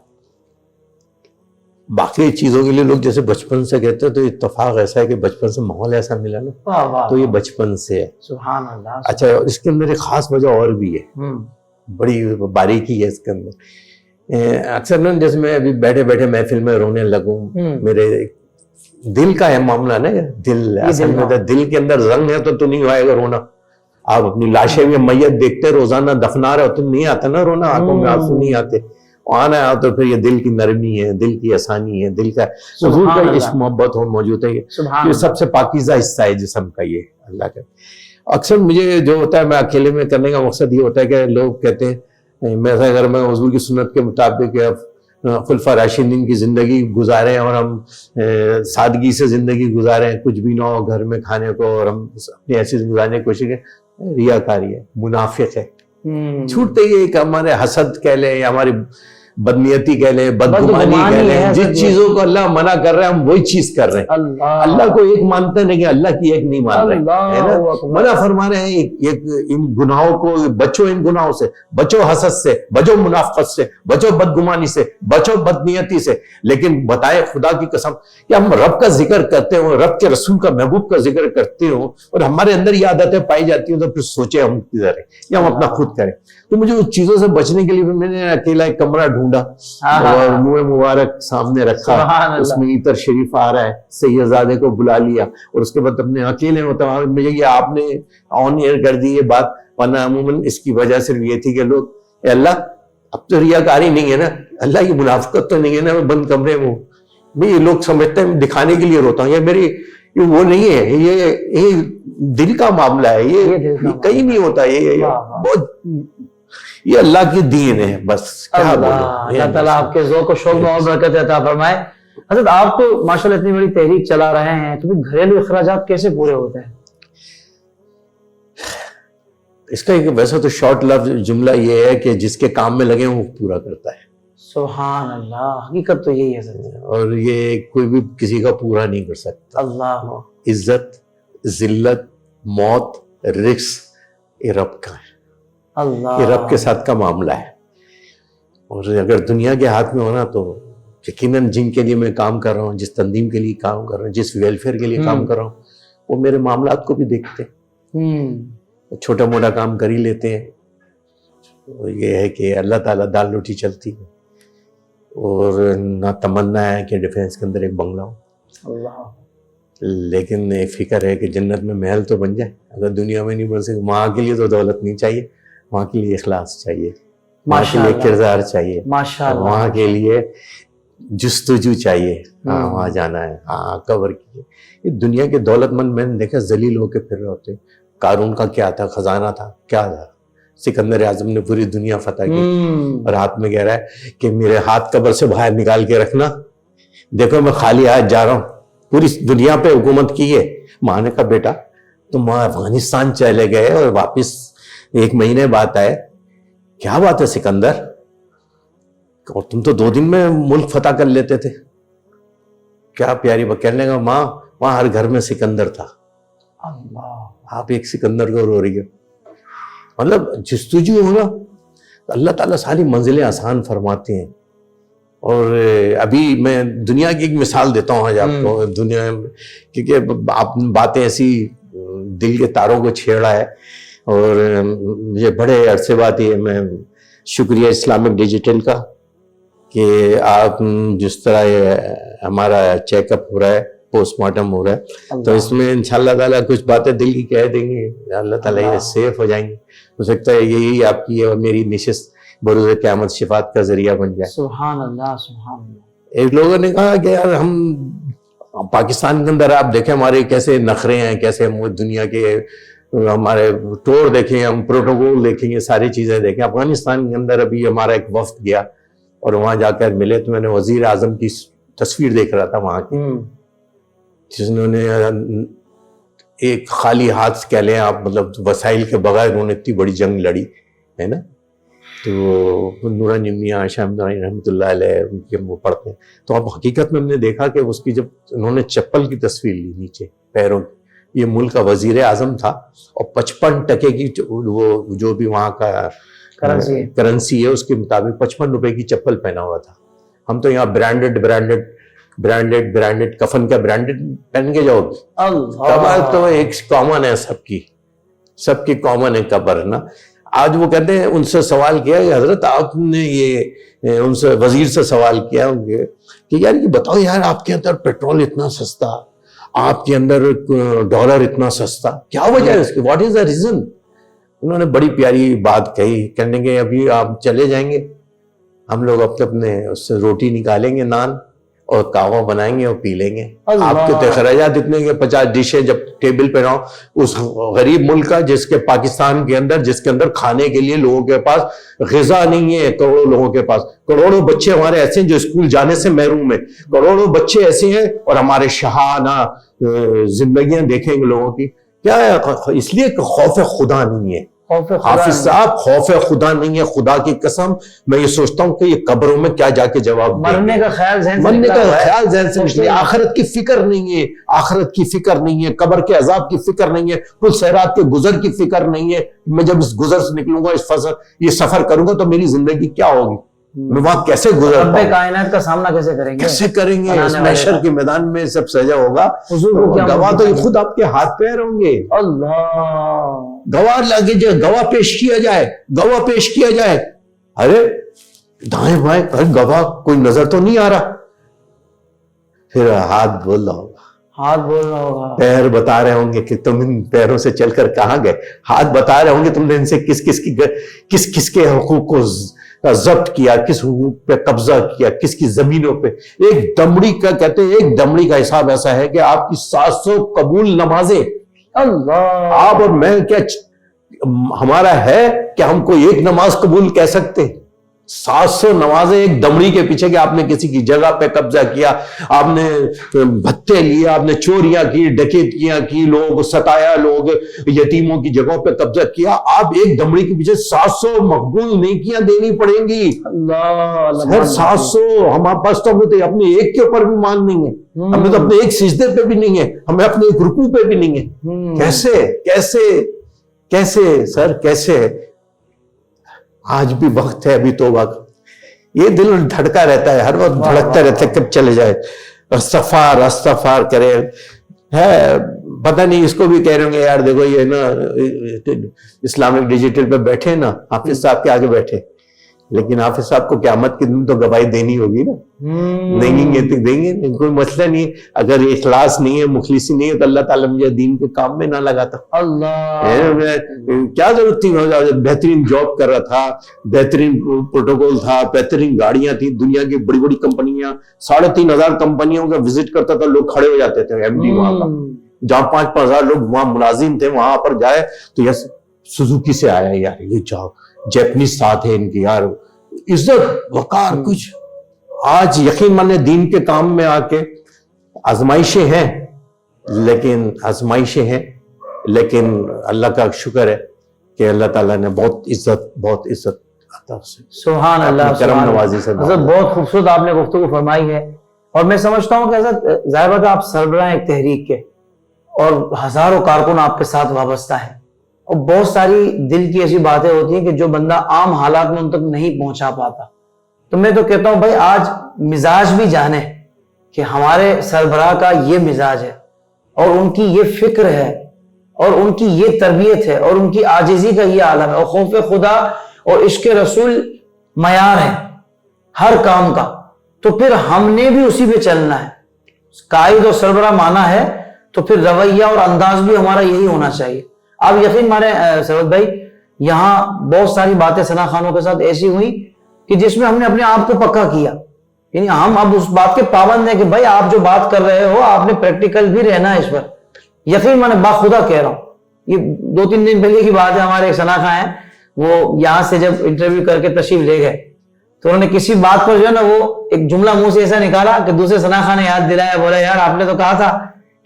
باقی چیزوں کے لیے لوگ جیسے بچپن سے کہتے ہیں, تو اتفاق ایسا ہے کہ بچپن سے ماحول ایسا ملا نا, تو یہ بچپن سے ہے. سبحان اللہ. اچھا, اس کے اندر ایک خاص وجہ اور بھی ہے, بڑی باریکی ہے اس کے اندر. اکثر نا جیسے میں ابھی بیٹھے بیٹھے محفل میں رونے لگوں, میرے دل کا ہے معاملہ نا, دل اصل میں دل کے اندر زنگ ہے تو نہیں آئے گا رونا. آپ اپنی لاشیں میں میت دیکھتے روزانہ دفنا رہے ہو تو نہیں آتا نا رونا, آنکھوں میں آنسو نہیں آتے. آنا ہے تو پھر یہ دل کی نرمی ہے, دل کی آسانی ہے, دل کا حضور کا عشق محبت ہو موجود ہے. یہ سب سے پاکیزہ حصہ ہے جسم کا, یہ اللہ کا. اکثر مجھے جو ہوتا ہے, میں اکیلے میں کرنے کا مقصد یہ ہوتا ہے کہ لوگ کہتے ہیں میں اگر میں حضور کی سنت کے مطابق خلفاء راشدین کی زندگی گزاریں اور ہم سادگی سے زندگی گزاریں, کچھ بھی نہ ہو گھر میں کھانے کو, اور ہم اپنی ایسی گزارنے کی کوشش کریں, ریاکاری ہے, منافق ہے. چھوٹتے ہی ایک ہمارے حسد کہہ لیں یا ہماری بدنیتی کہہ لیں, بدگمانی کہہ لیں, جس چیزوں کو اللہ منع کر رہے ہیں ہم وہی چیز کر رہے ہیں. اللہ کو ایک مانتے ہیں لیکن اللہ کی ایک نہیں مان رہے ہیں, منع فرما رہے ہیں. ایک ان گناہوں کو بچو, ان گناہوں سے بچو, حسد سے بچو, منافقت سے بچو, بدگمانی سے بچو, بدنیتی سے. لیکن بتائے خدا کی قسم کہ ہم رب کا ذکر کرتے ہوں, رب کے رسول کا محبوب کا ذکر کرتے ہوں, اور ہمارے اندر یہ عادتیں پائی جاتی ہیں, تو پھر سوچے ہم کدھر ہیں یا ہم اپنا خود کریں. تو مجھے اس چیزوں سے بچنے کے لیے میں نے اکیلا ایک کمرہ ڈھونڈا اور منہ مبارک سامنے رکھا, اس میں عطر شریف آ رہا ہے, سید زادے کو بلا لیا, اور اس کے بعد اپنے اکیلے ہوتا ہوں. مجھے یہ آپ نے آن ایئر کر دی یہ بات, ورنہ عموماً اس کی وجہ صرف یہ تھی کہ لوگ اے اللہ اب تو ریاکاری نہیں ہے نا, اللہ کی منافقت تو نہیں ہے نا, میں بند کمرے میں ہوں, یہ لوگ سمجھتے ہیں دکھانے کے لیے روتا ہوں، یہ میری یہ وہ نہیں ہے، یہ دل کا معاملہ ہے، یہ کہیں نہیں ہوتا، یہ بہت یہ اللہ کی دین ہے، بس کیا بولوں۔ اللہ تعالیٰ آپ کے ذوق و شوق میں اور برکت عطا فرمائے۔ حضرت آپ تو ماشاءاللہ اتنی بڑی تحریک چلا رہے ہیں، تو گھریلو اخراجات کیسے پورے ہوتے ہیں؟ اس کا ایک ویسا تو شارٹ لفظ جملہ یہ ہے کہ جس کے کام میں لگے وہ پورا کرتا ہے۔ سبحان اللہ، حقیقت تو یہی ہے حضرت۔ اور یہ کوئی بھی کسی کا پورا نہیں کر سکتا۔ اللہ، عزت، ذلت، موت، رزق، یہ رب کا ہے، اللہ، یہ رب کے ساتھ کا معاملہ ہے۔ اور اگر دنیا کے ہاتھ میں ہونا تو یقیناً جن کے لیے میں کام کر رہا ہوں، جس تنظیم کے لیے کام کر رہا ہوں، جس ویلفیئر کے لیے کام کر رہا ہوں، وہ میرے معاملات کو بھی دیکھتے ہیں، چھوٹا موٹا کام کر ہی لیتے ہیں۔ یہ ہے کہ اللہ تعالیٰ دال روٹی چلتی ہے، اور نہ تمنا ہے کہ ڈیفینس کے اندر ایک بنگلہ ہو، اللہ، لیکن ایک فکر ہے کہ جنت میں محل تو بن جائے۔ اگر دنیا میں نہیں بن سکے، وہاں کے لیے تو دولت نہیں چاہیے، وہاں کے لیے اخلاص چاہیے، وہاں کے لیے کردار چاہیے، وہاں کے لیے جستجو چاہیے، ہاں وہاں جانا ہے، ہاں قبر کی۔ یہ دنیا کے دولت مند میں نے دیکھا ذلیل ہو کے پھر رہے ہوتے۔ قارون کا کیا تھا؟ خزانہ تھا، کیا تھا؟ سکندر اعظم نے پوری دنیا فتح کی، اور ہاتھ میں کہہ رہا ہے کہ میرے ہاتھ قبر سے باہر نکال کے رکھنا، دیکھو میں خالی ہاتھ جا رہا ہوں، پوری دنیا پہ حکومت کی ہے۔ ماں نے کہا بیٹا تم افغانستان چلے گئے اور واپس 1 مہینے بعد آئے، کیا بات ہے سکندر؟ اور تم تو 2 دن میں ملک فتح کر لیتے تھے، کیا پیاری بات۔ کہنے لگا ماں وہاں ہر گھر میں سکندر تھا، آپ ایک سکندر کو رو رہی ہو۔ مطلب جستجو ہونا، اللہ تعالیٰ ساری منزلیں آسان فرماتے ہیں۔ اور ابھی میں دنیا کی ایک مثال دیتا ہوں آج آپ کو، دنیا میں، کیونکہ آپ باتیں ایسی دل کے تاروں کو چھیڑا ہے، اور یہ بڑے عرصے بعد یہ میں شکریہ اسلامک ڈیجیٹل کا کہ آپ جس طرح ہمارا چیک اپ ہو رہا ہے، پوسٹ مارٹم ہو رہا ہے، تو اس میں انشاءاللہ تعالیٰ کچھ باتیں دل کی کہہ دیں گے، اللہ تعالیٰ یہ سیف ہو جائیں گے۔ ہو سکتا ہے یہی آپ کی اور میری نشست بروز قیامت شفاعت کا ذریعہ بن جائے۔ سبحان اللہ، سبحان اللہ۔ ایک لوگوں نے کہا کہ یار ہم پاکستان کے اندر آپ دیکھیں ہمارے کیسے نخرے ہیں، کیسے ہم دنیا کے ہمارے ٹور دیکھیں، ہم پروٹوکول دیکھیں، یہ ساری چیزیں دیکھیں۔ افغانستان کے اندر ابھی ہمارا ایک وفد گیا اور وہاں جا کر ملے تو میں نے وزیر اعظم کی تصویر دیکھ رہا تھا وہاں کی، جس نے ایک خالی ہاتھ کہہ لیں آپ، مطلب وسائل کے بغیر انہوں نے اتنی بڑی جنگ لڑی ہے نا۔ تو نورانی میاں عائشہ رحمۃ اللہ علیہ ان کے وہ پڑھتے ہیں، تو اب حقیقت میں ہم نے دیکھا کہ اس کی جب انہوں نے چپل کی تصویر لی نیچے پیروں کی، یہ ملک کا وزیر اعظم تھا، اور 55 کی وہ جو بھی وہاں کا کرنسی ہے اس کے مطابق 55 روپے کی چپل پہنا ہوا تھا۔ ہم تو یہاں برانڈڈ کفن کا برانڈڈ پہن کے جاؤ گے، قبر تو ایک کامن ہے، سب کی کامن ہے قبر نا۔ آج وہ کہتے ہیں ان سے سوال کیا کہ حضرت آپ نے یہ ان سے وزیر سے سوال کیا کہ یار یہ بتاؤ یار آپ کے اندر پیٹرول اتنا سستا، آپ کے اندر ڈالر اتنا سستا، کیا وجہ ہے اس کی، واٹ از دا ریزن؟ انہوں نے بڑی پیاری بات کہی، کہنے کے ابھی آپ چلے جائیں گے، ہم لوگ اپنے اس سے روٹی نکالیں گے، نان اور قہوہ بنائیں گے اور پی لیں گے، آپ کے تو اخراجات اتنے کہ 50 ڈشیں جب ٹیبل پہ رہو، اس غریب ملک کا جس کے پاکستان کے اندر، جس کے اندر کھانے کے لیے لوگوں کے پاس غذا نہیں ہے، کروڑوں لوگوں کے پاس، کروڑوں بچے ہمارے ایسے ہیں جو اسکول جانے سے محروم ہیں، کروڑوں بچے ایسے ہیں، اور ہمارے شاہانہ زندگیاں دیکھیں گے لوگوں کی، کیا ہے؟ اس لیے کہ خوف خدا نہیں ہے حافظ صاحب، خوف خدا نہیں ہے، خدا کی قسم میں یہ سوچتا ہوں کہ یہ قبروں میں کیا جا کے جواب مرنے کا خیال ذہن سے نکلے، آخرت کی فکر نہیں ہے، آخرت کی فکر نہیں ہے، قبر کے عذاب کی فکر نہیں ہے، پل صراط کے گزر کی فکر نہیں ہے، میں جب اس گزر سے نکلوں گا، یہ سفر کروں گا تو میری زندگی کیا ہوگی، میں وہاں کیسے گزر رب کائنات کا سامنا کیسے کریں گے، اس محشر کے میدان میں سب سجا ہوگا، گواہ تو خود آپ کے ہاتھ پیر ہوں گے، اللہ گواہ لگے جائے، گواہ پیش کیا جائے، ارے دائیں بائیں گواہ کوئی نظر تو نہیں آ رہا، پھر ہاتھ بول رہا ہوگا، پیر بتا رہے ہوں گے کہ تم ان پیروں سے چل کر کہاں گئے، ہاتھ بتا رہے ہوں گے تم نے ان سے کس کس کے حقوق کو کا ضبط کیا, کس حقوق پہ قبضہ کیا, کس کی زمینوں پہ. ایک دمڑی کا کہتے ہیں, ایک دمڑی کا حساب ایسا ہے کہ آپ کی 700 قبول نمازیں, اللہ, آپ اور میں کیا ہمارا ہے کہ ہم کو ایک نماز قبول کہہ سکتے؟ 700 نمازیں ایک دمڑی کے پیچھے کہ آپ نے کسی کی جگہ پہ قبضہ کیا, آپ نے بھتے لیے, آپ نے چوریاں کی, ڈکیتیاں کی, لوگ ستایا, لوگ یتیموں کی جگہوں پہ قبضہ کیا, آپ ایک دمڑی کے پیچھے 700 مقبول نیکیاں دینی پڑیں گی. اللہ, 700 ہمارے پاس تو ہمیں تو اپنے ایک کے اوپر بھی مان نہیں ہے, ہمیں تو اپنے ایک سجدے پہ بھی نہیں ہے, ہمیں اپنے ایک رکوع پہ بھی نہیں ہے. کیسے کیسے کیسے سر, کیسے؟ آج بھی وقت ہے ابھی توبہ کا. یہ دل دھڑکا رہتا ہے, ہر وقت دھڑکتا رہتا ہے کب چلے جائے. استغفار استغفار کرے. ہے پتہ نہیں, اس کو بھی کہہ رہے ہوں گے یار دیکھو یہ نا اسلامک ڈیجیٹل پہ بیٹھے نا, حافظ صاحب کے آگے بیٹھے, لیکن حافظ صاحب کو قیامت کے دن تو گواہی دینی ہوگی نا. دیں گے تو دیں گے, کوئی مسئلہ نہیں ہے. اگر اخلاص نہیں ہے, مخلصی نہیں ہے, تو اللہ تعالیٰ مجھے دین کے کام میں نہ لگاتا. اللہ, کیا ضرورت تھی؟ بہترین جاب کر رہا تھا, بہترین پروٹوکول تھا, بہترین گاڑیاں تھیں, دنیا کی بڑی بڑی کمپنیاں, 3500 کمپنیوں کا وزٹ کرتا تھا, لوگ کھڑے ہو جاتے تھے. ایم ڈی وہاں کا, جہاں 5-5 ہزار لوگ وہاں ملازم تھے, وہاں پر جائے تو یس سوزوکی سے آیا یار, یہ جاؤ جیپنیز ساتھ ہے ان کی یار, عزت وقار کچھ. آج یقین مانے دین کے کام میں آ کے آزمائشیں ہیں, لیکن اللہ کا شکر ہے کہ اللہ تعالیٰ نے بہت عزت عطا سے, سبحان اللہ, کرم نوازی سے. حضرت بہت خوبصورت آپ نے گفتگو فرمائی ہے, اور میں سمجھتا ہوں کہ حضرت ظاہر بات ہے آپ سربراہ ایک تحریک کے, اور ہزاروں کارکن آپ کے ساتھ وابستہ ہیں, اور بہت ساری دل کی ایسی باتیں ہوتی ہیں کہ جو بندہ عام حالات میں ان تک نہیں پہنچا پاتا. تو میں تو کہتا ہوں بھائی آج مزاج بھی جانے کہ ہمارے سربراہ کا یہ مزاج ہے, اور ان کی یہ فکر ہے, اور ان کی یہ تربیت ہے, اور ان کی عاجزی کا یہ عالم ہے, اور خوف خدا اور عشق رسول معیار ہے ہر کام کا. تو پھر ہم نے بھی اسی پہ چلنا ہے. قائد اور سربراہ مانا ہے تو پھر رویہ اور انداز بھی ہمارا یہی ہونا چاہیے. آپ یقین مانیں سرود بھائی, یہاں بہت ساری باتیں ثنا خانوں کے ساتھ ایسی ہوئی کہ جس میں ہم نے اپنے آپ کو پکا کیا, یعنی ہم اب اس بات کے پابند ہیں کہ بھائی آپ جو بات کر رہے ہو آپ نے پریکٹیکل بھی رہنا ہے اس پر. یقین میں باخدا کہہ رہا ہوں, یہ 2-3 دن پہلے کی بات ہے, ہمارے ایک ثنا خاں ہیں, وہ یہاں سے جب انٹرویو کر کے تشریف لے گئے تو انہوں نے کسی بات پر جو ہے نا وہ ایک جملہ منہ سے ایسا نکالا کہ دوسرے ثنا خاں نے یاد دلایا, بولا یار آپ نے تو کہا تھا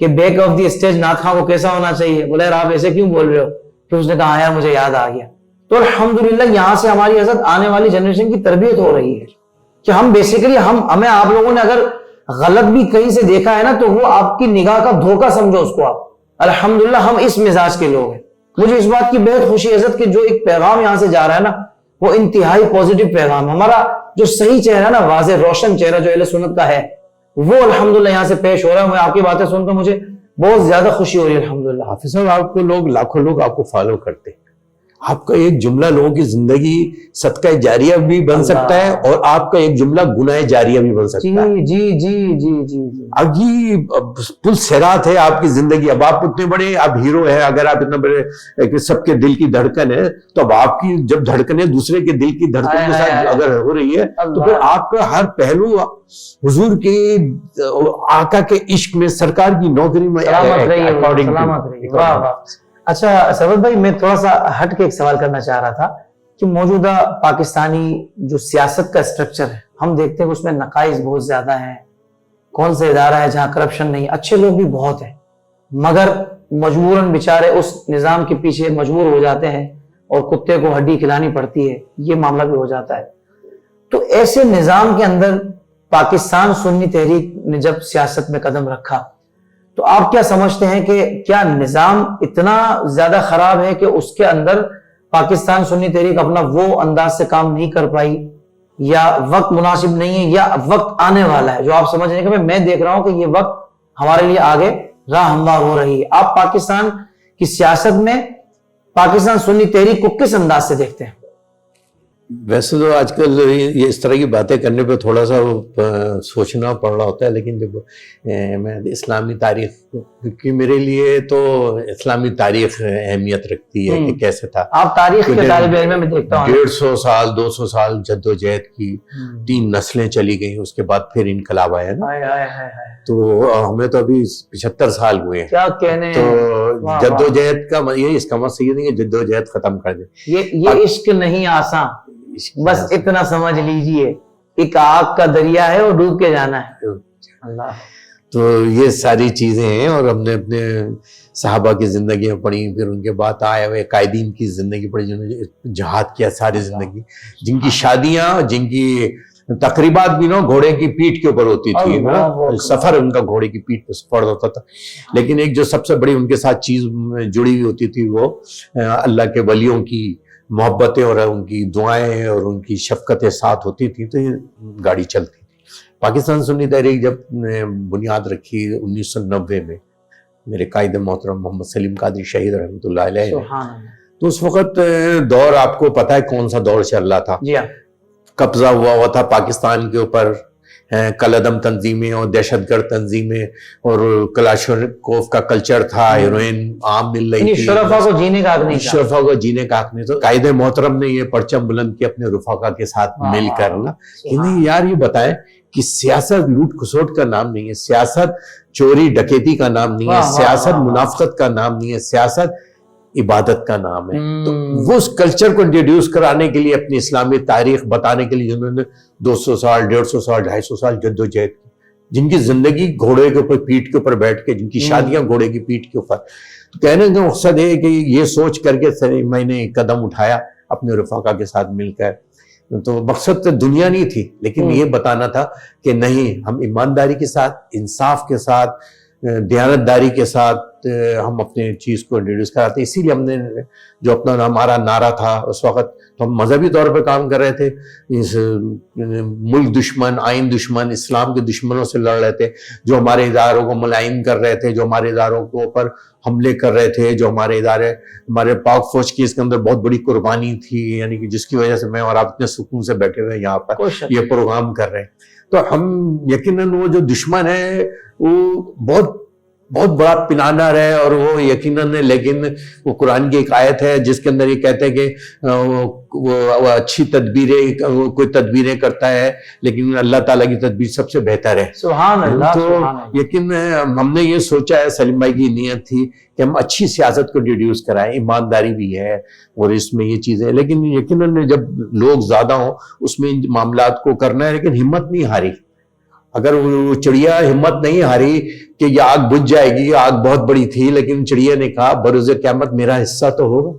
کہ بیک آف دی اسٹیج نعت خاں کو کیسا ہونا چاہیے, بولا یار آپ ایسے کیوں بول رہے ہو؟ پھر اس نے کہا یار مجھے یاد آ گیا. تو الحمدللہ یہاں سے ہماری حضرت آنے والی جنریشن کی تربیت ہو رہی ہے کہ ہم بیسیکلی ہمیں آپ لوگوں نے اگر غلط بھی کہیں سے دیکھا ہے نا تو وہ آپ کی نگاہ کا دھوکہ سمجھو اس کو آپ. الحمدللہ ہم اس مزاج کے لوگ ہیں. مجھے اس بات کی بہت خوشی ہے حضرت کہ جو ایک پیغام یہاں سے جا رہا ہے نا وہ انتہائی پوزیٹو پیغام. ہمارا جو صحیح چہرہ ہے نا, واضح روشن چہرہ جو اہل سنت کا ہے, وہ الحمدللہ یہاں سے پیش ہو رہا ہے. میں آپ کی باتیں سن کر مجھے بہت زیادہ خوشی ہو رہی ہے الحمدللہ. حافظ صاحب آپ کو لوگ, لاکھوں لوگ آپ کو فالو کرتے ہیں, آپ کا ایک جملہ لوگوں کی زندگی صدقہ جاریہ بھی بن سکتا ہے, اور آپ کا ایک جملہ گناہ جاریہ بھی بن سکتا ہے. جی جی جی جی جی اب یہ پل صراط ہے آپ کی زندگی. اب آپ اتنے بڑے, آپ ہیرو ہیں, اگر آپ اتنا بڑے کہ سب کے دل کی دھڑکن ہے, تو اب آپ کی جب دھڑکنیں دوسرے کے دل کی دھڑکن کے ساتھ اگر ہو رہی ہے تو پھر آپ کا ہر پہلو حضور کے آقا کے عشق میں, سرکار کی نوکری میں سلامت رہیے. واہ واہ. اچھا سرود بھائی, میں تھوڑا سا ہٹ کے ایک سوال کرنا چاہ رہا تھا کہ موجودہ پاکستانی جو سیاست کا اسٹرکچر ہے, ہم دیکھتے ہیں کہ اس میں نقائص بہت زیادہ ہیں. کون سے ادارہ ہے جہاں کرپشن نہیں؟ اچھے لوگ بھی بہت ہیں, مگر مجبوراً بیچارے اس نظام کے پیچھے مجبور ہو جاتے ہیں اور کتے کو ہڈی کھلانی پڑتی ہے, یہ معاملہ بھی ہو جاتا ہے. تو ایسے نظام کے اندر پاکستان سنی تحریک نے جب سیاست میں قدم رکھا تو آپ کیا سمجھتے ہیں کہ کیا نظام اتنا زیادہ خراب ہے کہ اس کے اندر پاکستان سنی تحریک اپنا وہ انداز سے کام نہیں کر پائی, یا وقت مناسب نہیں ہے, یا وقت آنے والا ہے جو آپ سمجھ رہے ہیں کہ میں دیکھ رہا ہوں کہ یہ وقت ہمارے لیے آگے راہ ہموار ہو رہی ہے؟ آپ پاکستان کی سیاست میں پاکستان سنی تحریک کو کس انداز سے دیکھتے ہیں؟ ویسے تو آج کل یہ اس طرح کی باتیں کرنے پہ تھوڑا سا سوچنا پڑ رہا ہوتا ہے, لیکن جب میں اسلامی تاریخ کہ میرے لیے تو اسلامی تاریخ اہمیت رکھتی ہے کہ کیسے تھا. آپ تاریخ کے طالب علم میں دیکھتا ہوں 150 سال 200 سال جدوجہد کی 3 نسلیں چلی گئیں, اس کے بعد پھر انقلاب آیا نا, تو ہمیں تو ابھی 75 سال ہوئے ہیں. کیا کہنے تو جدوجہد کا یہ اس کا مقصد یہ نہیں کہ جدوجہد ختم کر دیں. یہ عشق نہیں آسان, بس اتنا سمجھ لیجئے ایک آگ کا دریا ہے اور ڈوب کے جانا ہے. اللہ. تو یہ ساری چیزیں ہیں, اور ہم نے اپنے صحابہ کی زندگیاں پڑھی, پھر ان کے بعد آئے ہوئے قائدین کی زندگی پڑھی جنہوں نے جہاد کیا ساری زندگی, جن کی شادیاں, جن کی تقریبات بھی نا گھوڑے کی پیٹھ کے اوپر ہوتی تھی, سفر ان کا گھوڑے کی پیٹھ پہ سفر ہوتا تھا. لیکن ایک جو سب سے بڑی ان کے ساتھ چیز جڑی ہوئی ہوتی تھی وہ اللہ کے ولیوں کی محبتیں اور ان کی دعائیں اور ان کی شفقتیں ساتھ ہوتی تھی, تو یہ گاڑی چلتی تھی. پاکستان سنی تحریک جب بنیاد رکھی 1990 میں, میرے قائد محترم محمد سلیم قادری شہید رحمۃ اللہ علیہ, تو اس وقت دور آپ کو پتہ ہے کون سا دور چل رہا تھا. قبضہ ہوا تھا پاکستان کے اوپر کالعدم تنظیمیں اور دہشت گرد تنظیمیں, اور کلاشنکوف کا کلچر تھا, ہیروئن عام مل رہی تھی, شرفا کو جینے کا حق نہیں تھا. شرفا کو جینے کا حق نہیں. تو قائد محترم نے یہ پرچم بلند کیا اپنے رفقا کے ساتھ مل کر نا, کہ نہیں یار یہ بتائیں کہ سیاست لوٹ کھسوٹ کا نام نہیں ہے, سیاست چوری ڈکیتی کا نام نہیں ہے, سیاست منافقت کا نام نہیں ہے, سیاست عبادت کا نام ہے. تو وہ اس کلچر کو انٹروڈیوس کرانے کے لیے, اپنی اسلامی تاریخ بتانے کے لیے جنہوں نے 200 سال 150 سال 250 سال جدوجہد کی, جن کی زندگی گھوڑے کے اوپر پیٹھ کے اوپر بیٹھ کے, جن کی شادیاں گھوڑے کی پیٹھ کے اوپر, کہنے کا مقصد ہے کہ یہ سوچ کر کے میں نے قدم اٹھایا اپنے رفقا کے ساتھ مل کر. تو مقصد تو دنیا نہیں تھی, لیکن یہ بتانا تھا کہ نہیں, ہم ایمانداری کے ساتھ, انصاف کے ساتھ, دیانتداری کے ساتھ ہم اپنے چیز کو انٹروڈیوس کراتے. اسی لیے ہم نے جو اپنا ہمارا نعرہ تھا اس وقت, تو ہم مذہبی طور پہ کام کر رہے تھے, اس ملک دشمن, آئین دشمن, اسلام کے دشمنوں سے لڑ رہے تھے, جو ہمارے اداروں کو ملائن کر رہے تھے, جو ہمارے اداروں کے اوپر حملے کر رہے تھے, جو ہمارے ادارے, ہمارے پاک فوج کی اس کے اندر بہت بڑی قربانی تھی, یعنی کہ جس کی وجہ سے میں اور آپ اتنے سکون سے بیٹھے ہوئے یہاں پر یہ پروگرام کر رہے ہیں. تو ہم یقیناً وہ جو دشمن ہے وہ بہت بڑا پنانر ہے, اور وہ یقیناً, لیکن وہ قرآن کی ایک آیت ہے جس کے اندر یہ کہتے ہیں کہ وہ اچھی تدبیریں, کوئی تدبیریں کرتا ہے لیکن اللہ تعالیٰ کی تدبیر سب سے بہتر ہے. سبحان اللہ. تو یقین ہم نے یہ سوچا ہے, سلیم بھائی کی نیت تھی کہ ہم اچھی سیاست کو انٹروڈیوس کرائیں, ایمانداری بھی ہے اور اس میں یہ چیزیں, لیکن یقیناً جب لوگ زیادہ ہوں اس میں ان معاملات کو کرنا ہے, لیکن ہمت نہیں ہاری. اگر وہ چڑیا ہمت نہیں ہاری کہ یہ آگ بجھ جائے گی, آگ بہت بڑی تھی, لیکن چڑیا نے کہا بروز قیامت میرا حصہ تو ہوگا,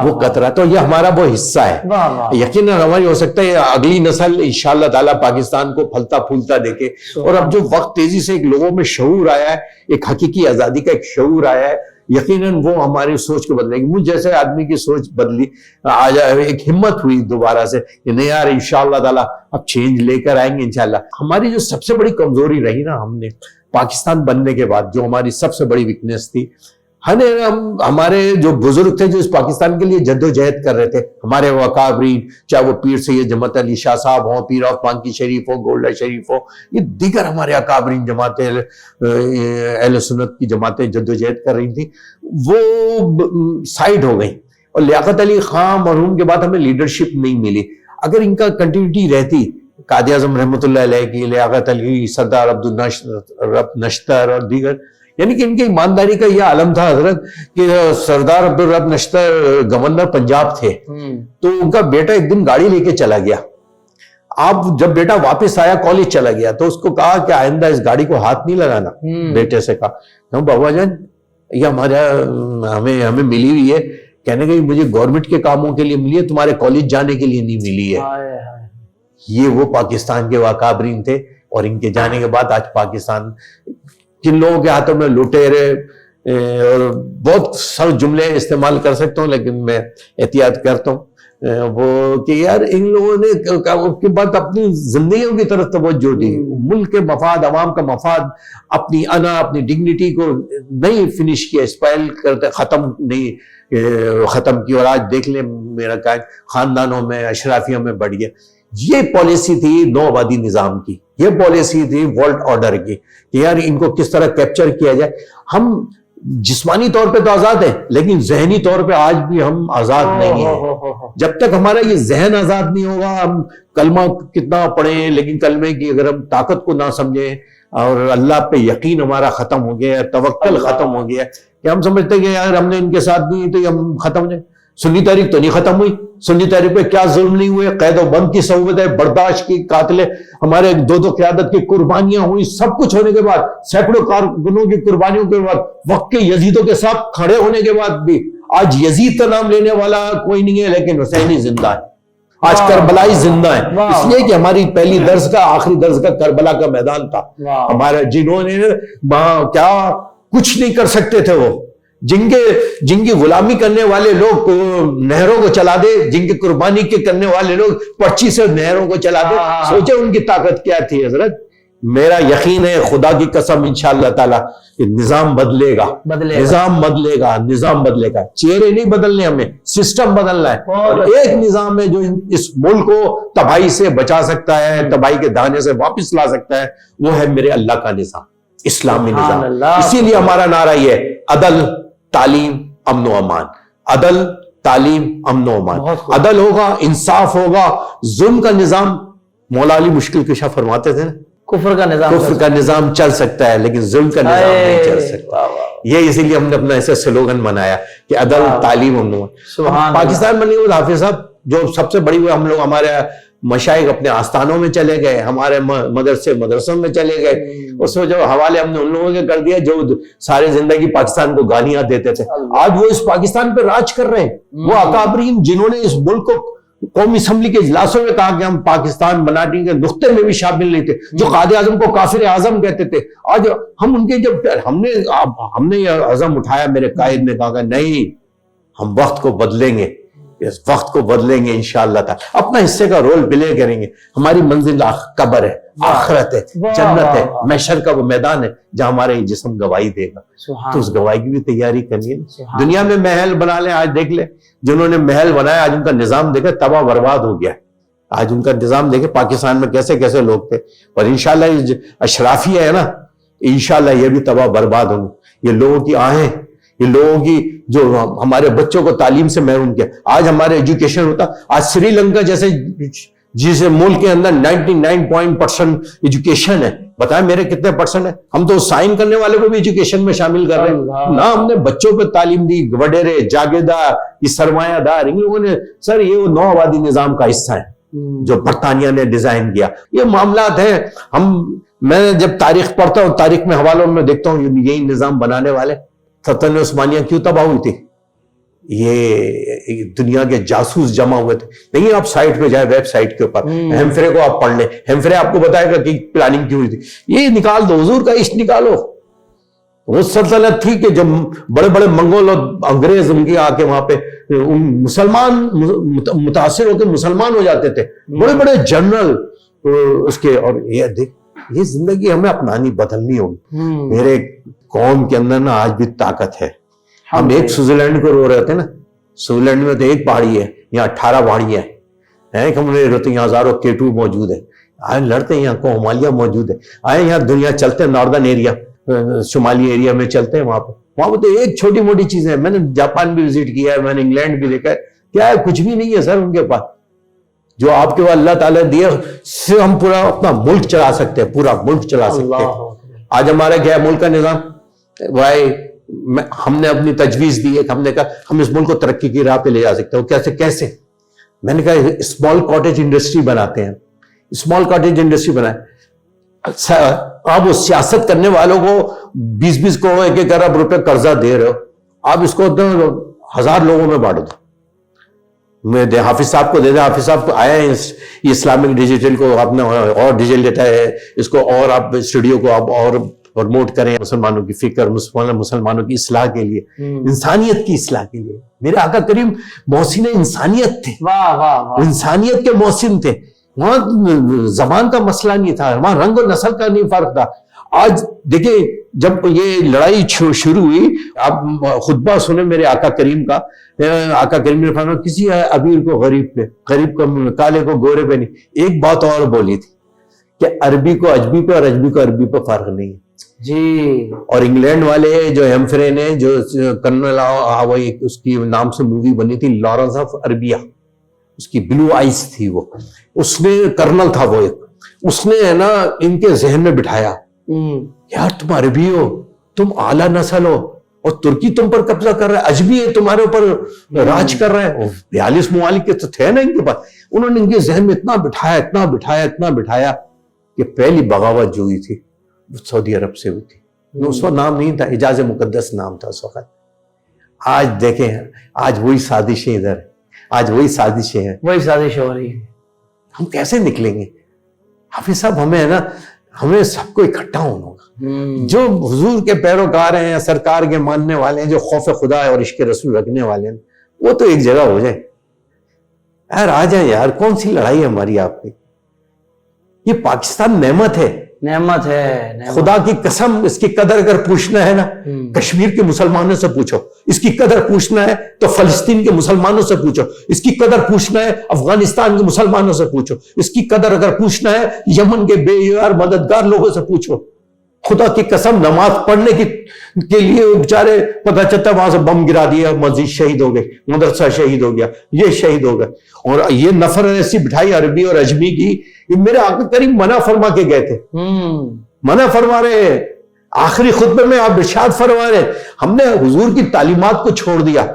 وہ قطرہ, تو یہ ہمارا وہ حصہ ہے. یقیناً ہماری ہو سکتا ہے اگلی نسل انشاءاللہ تعالیٰ پاکستان کو پھلتا پھولتا دیکھے, اور اب جو وقت تیزی سے ایک لوگوں میں شعور آیا ہے, ایک حقیقی آزادی کا ایک شعور آیا ہے, یقیناً وہ ہماری سوچ کو بدلے گی. مجھ جیسے آدمی کی سوچ بدلی, ایک ہمت ہوئی دوبارہ سے کہ نہیں یار انشاءاللہ تعالیٰ اب چینج لے کر آئیں گے انشاءاللہ. ہماری جو سب سے بڑی کمزوری رہی نا, ہم نے پاکستان بننے کے بعد جو ہماری سب سے بڑی ویکنیس تھی, ہمارے جو بزرگ تھے جو اس پاکستان کے لیے جدوجہد کر رہے تھے, ہمارے اکابرین, چاہے وہ پیر سید جماعت علی شاہ صاحب ہوں, پیر آف پانکی شریف ہو, گولڈا شریف ہو, یہ دیگر ہمارے اکابرین جماعتیں, اہل سنت کی جماعتیں جدوجہد کر رہی تھیں, وہ سائڈ ہو گئیں. اور لیاقت علی خان مرحوم کے بعد ہمیں لیڈرشپ نہیں ملی. اگر ان کا کنٹینیوٹی رہتی, قائد اعظم رحمۃ اللہ علیہ کی, لیاقت علی, سردار عبدالرب نشتر اور دیگر, یعنی کہ ان کی ایمانداری کا یہ عالم تھا حضرت کہ سردار عبدالرب نشتر گورنر پنجاب تھے, تو ان کا بیٹا ایک دن گاڑی لے کے چلا گیا. آپ جب بیٹا واپس آیا کالج چلا گیا تو اس کو کہا کہ آئندہ اس گاڑی کو ہاتھ نہیں لگانا. بیٹے سے کہا بابا جان یہ ہمیں ملی ہوئی ہے, کہنے کہ مجھے گورنمنٹ کے کاموں کے لیے ملی ہے, تمہارے کالج جانے کے لیے نہیں ملی ہے. یہ وہ پاکستان کے اکابرین تھے, اور ان کے جانے کے بعد آج پاکستان کن لوگوں کے ہاتھوں میں لٹیرے, اور بہت سر جملے استعمال کر سکتا ہوں لیکن میں احتیاط کرتا ہوں, وہ کہ یار ان لوگوں نے کے بعد اپنی زندگیوں کی طرف توجہ دی, ملک کے مفاد, عوام کا مفاد, اپنی انا, اپنی ڈگنیٹی کو نہیں فنش کیا, اسپائل کرتے ختم کی. اور آج دیکھ لیں میرا خاندانوں میں, اشرافیوں میں بڑھ گیا. یہ پالیسی تھی نو آبادی نظام کی، یہ پالیسی تھی ورلڈ آرڈر کی کہ یار ان کو کس طرح کیپچر کیا جائے. ہم جسمانی طور پہ تو آزاد ہیں لیکن ذہنی طور پہ آج بھی ہم آزاد نہیں ہیں. جب تک ہمارا یہ ذہن آزاد نہیں ہوگا، ہم کلمہ کتنا پڑھیں لیکن کلمے کی اگر ہم طاقت کو نہ سمجھیں اور اللہ پہ یقین ہمارا ختم ہو گیا، توکل ختم ہو گیا کہ ہم سمجھتے ہیں کہ یار ہم نے ان کے ساتھ نہیں تو ہم ختم ہو جائیں. سنی تحریک تو نہیں ختم ہوئی، سنی تحریک پہ کیا ظلم نہیں ہوئے، قید و بند کی صحبت ہے، برداشت کی قاتل، ہمارے دو قیادت کی قربانیاں ہوئی، سب کچھ ہونے کے بعد، سینکڑوں کارکنوں کی قربانیوں کے بعد، وقت کے یزیدوں کے ساتھ کھڑے ہونے کے بعد بھی آج یزید کا نام لینے والا کوئی نہیں ہے لیکن حسینی زندہ ہے، آج کربلائی زندہ ہے. اس لیے کہ ہماری پہلی درس کا آخری درس کا کربلا کا میدان تھا ہمارا، جنہوں نے کیا کچھ نہیں کر سکتے تھے، وہ جن کی غلامی کرنے والے لوگ نہروں کو چلا دے، جن کی قربانی کے کرنے والے لوگ پرچی سے نہروں کو چلا دے. سوچے ان کی طاقت کیا تھی حضرت. میرا یقین ہے خدا کی قسم انشاءاللہ تعالیٰ کہ نظام بدلے گا، نظام بدلے گا، نظام بدلے گا. چہرے نہیں بدلنے، ہمیں سسٹم بدلنا ہے. اور ایک نظام ہے جو اس ملک کو تباہی سے بچا سکتا ہے، تباہی کے دہانے سے واپس لا سکتا ہے، وہ ہے میرے اللہ کا نظام، اسلامی نظام. اسی لیے ہمارا نعرہ یہ ہے، عدل، تعلیم، امن و امان. عدل، تعلیم، امن و امان. عدل ہوگا، انصاف ہوگا، ظلم کا نظام، مولا علی مشکل کشا فرماتے تھے نا، کفر کا نظام چل سکتا ہے لیکن ظلم کا نظام نہیں چل سکتا. یہ اسی لیے ہم نے اپنا ایسا سلوگن بنایا کہ عدل، تعلیم، امن و امان. پاکستان بنی ہوئی حافظ صاحب جو سب سے بڑی ہوئی، ہم لوگ ہمارے مشائخ اپنے آستانوں میں چلے گئے، ہمارے مدرسوں میں چلے گئے. اس میں جو حوالے ہم نے ان لوگوں کے کر دیا جو سارے زندگی پاکستان کو گالیاں دیتے تھے، آج وہ اس پاکستان پہ راج کر رہے ہیں. وہ اکابرین جنہوں نے اس ملک کو قومی اسمبلی کے اجلاسوں میں کہا کہ ہم پاکستان بنانے کے نقطے میں بھی شامل نہیں تھے، جو قائد اعظم کو کافر اعظم کہتے تھے، آج ہم ان کے جب ہم نے یہ عزم اٹھایا، میرے قائد نے کہا کہ نہیں، ہم وقت کو بدلیں گے، اس وقت کو بدلیں گے انشاءاللہ تعالی، اپنا حصے کا رول پلے کریں گے. ہماری منزل قبر ہے، آخرت ہے، جنت ہے، محشر کا وہ میدان ہے جہاں ہمارے جسم گواہی دے گا. تو اس گواہی کی بھی تیاری کرنی ہے. دنیا میں محل بنا لیں، آج دیکھ لیں جنہوں نے محل بنایا آج ان کا نظام دیکھے تباہ برباد ہو گیا. آج ان کا نظام دیکھے پاکستان میں کیسے کیسے لوگ تھے، اور انشاءاللہ یہ اشرافیہ ہے نا، انشاءاللہ یہ بھی تباہ برباد ہوں گے. یہ لوگوں کی آہیں، یہ لوگوں کی جو ہمارے بچوں کو تعلیم سے محروم کیا. آج ہمارے ایجوکیشن ہوتا، آج سری لنکا جیسے جس ملک کے اندر 99% ایجوکیشن ہے، بتائیں میرے کتنے پرسنٹ ہے؟ ہم تو سائن کرنے والے کو بھی ایجوکیشن میں شامل کر رہے ہیں نہ. ہم نے بچوں پہ تعلیم دی، وڈیرے، جاگیردار، یہ سرمایہ دار، ان لوگوں نے سر یہ نو آبادی نظام کا حصہ ہے جو برطانیہ نے ڈیزائن کیا. یہ معاملات ہیں. میں جب تاریخ پڑھتا ہوں، تاریخ میں حوالوں میں دیکھتا ہوں یہی نظام بنانے والے. سلطنت عثمانیہ کیوں تباہ ہوئی تھی؟ یہ دنیا کے جاسوس جمع ہوئے تھے. نہیں، آپ سائٹ پہ جائیں، ویب سائٹ کے اوپر ہیمفرے کو آپ پڑھ لیں، ہیمفرے آپ کو بتائے گا کہ پلاننگ کیوں ہوئی تھی. یہ نکال دو، حضور کا عشق نکالو. وہ سلطنت تھی کہ جب بڑے بڑے منگول اور انگریز ان کی آ کے وہاں پہ مسلمان متاثر ہو کے مسلمان ہو جاتے تھے، بڑے بڑے جنرل اس کے. اور یہ زندگی ہمیں اپنانی، بدلنی ہوگی. میرے قوم کے اندر نا آج بھی طاقت ہے. ہم ایک سوئٹزرلینڈ کو رو رہے تھے نا، سوئٹزرلینڈ میں تو ایک پہاڑی ہے، یہاں 18 پہاڑیاں ہیں. ہم نے روتے یہاں ہزاروں K2 موجود ہے. آئے لڑتے ہیں، یہاں کو ہمالیہ موجود ہے. آئے یہاں دنیا چلتے ہیں، ناردرن ایریا، شمالی ایریا میں چلتے ہیں. وہاں پہ تو ایک چھوٹی موٹی چیزیں ہیں. میں نے جاپان بھی وزٹ کیا ہے، میں نے انگلینڈ بھی دیکھا ہے. کیا ہے؟ کچھ بھی نہیں ہے سر ان کے پاس. جو آپ کے پاس اللہ تعالیٰ دیے سے ہم پورا اپنا ملک چلا سکتے ہیں، پورا ملک چلا سکتے ہیں. آج ہمارا کیا ہے ملک کا نظام؟ بھائی ہم نے اپنی تجویز دی ہے، ہم نے کہا ہم اس ملک کو ترقی کی راہ پہ لے جا سکتے ہیں. وہ کیسے؟ میں نے کہا اسمال کاٹیج انڈسٹری بناتے ہیں. اسمال کاٹیج انڈسٹری بنائے. آپ وہ سیاست کرنے والوں کو 20 کروڑ 1 ارب روپے قرضہ دے رہے ہو، آپ اس کو 1000 لوگوں میں بانٹ دو. میں حافظ صاحب کو دے دیں. حافظ صاحب کو آئے ہیں اسلامک ڈیجیٹل کو آپ نے اور ڈیجیٹل ڈیٹا ہے اس کو، اور آپ اسٹوڈیو کو آپ اور پروموٹ کریں. مسلمانوں کی فکر، مسلمانوں کی اصلاح کے لیے، انسانیت کی اصلاح کے لیے. میرے آقا کریم محسن انسانیت تھے، انسانیت کے محسن تھے. وہاں زبان کا مسئلہ نہیں تھا، وہاں رنگ و نسل کا نہیں فرق تھا. آج دیکھیں جب یہ لڑائی شروع ہوئی، آپ خطبہ سنیں میرے آقا کریم کا، آقا کریم نے فرمایا کسی امیر کو غریب کو کالے کو گورے پہ نہیں، ایک بات اور بولی تھی کہ عربی کو عجمی پہ اور عجمی کو عربی پہ فرق نہیں ہے جی. اور انگلینڈ والے جو ہیمفرے نے جو کرنل اس کی نام سے مووی بنی تھی لارنس آف عربیہ، اس کی بلو آئیز تھی، وہ اس نے کرنل تھا وہ ایک، اس نے ہے نا ان کے ذہن میں بٹھایا یار تم عربی ہو، تم اعلیٰ نسل ہو اور ترکی تم پر قبضہ کر رہا ہے، اجمی ہے تمہارے اوپر راج کر رہا ہے، 42 ممالک کے تو تھے نا ان کے پاس، انہوں نے ان کے ذہن میں اتنا بٹھایا کہ پہلی بغاوت جو ہوئی تھی وہ سعودی عرب سے ہوئی تھی، اس وقت نام نہیں تھا، حجاز مقدس نام تھا اس وقت. آج دیکھیں آج وہی سازشیں ادھر ہیں، آج وہی سازشیں ہیں، وہی سازش ہو رہی ہے. ہم کیسے نکلیں گے حافظ صاحب؟ ہمیں ہے نا ہمیں سب کو اکٹھا ہونا ہوگا، جو حضور کے پیروکار ہیں، سرکار کے ماننے والے ہیں، جو خوف خدا اور عشق رسول رکھنے والے ہیں، وہ تو ایک جگہ ہو جائے یار، آ جائیں یار. کون سی لڑائی ہے ہماری آپ کی؟ یہ پاکستان نعمت ہے، نعمت ہے. خدا کی قسم اس کی قدر اگر پوچھنا ہے نا کشمیر کے مسلمانوں سے پوچھو، اس کی قدر پوچھنا ہے تو فلسطین کے مسلمانوں سے پوچھو، اس کی قدر پوچھنا ہے افغانستان کے مسلمانوں سے پوچھو، اس کی قدر اگر پوچھنا ہے یمن کے بے یار مددگار لوگوں سے پوچھو. خدا کی قسم نماز پڑھنے کے لیے بیچارے پتہ چلتا وہاں سے بم گرا دیا، مسجد شہید ہو گئی، مدرسہ شہید ہو گیا، یہ شہید ہو گئے. اور یہ نفرت ایسی بٹھائی عربی اور اجمی کی، یہ میرے آقا کریم منع فرما کے گئے تھے، منع فرما رہے ہیں آخری خطبے میں، آپ ارشاد فرما رہے ہیں ہم نے حضور کی تعلیمات کو چھوڑ دیا،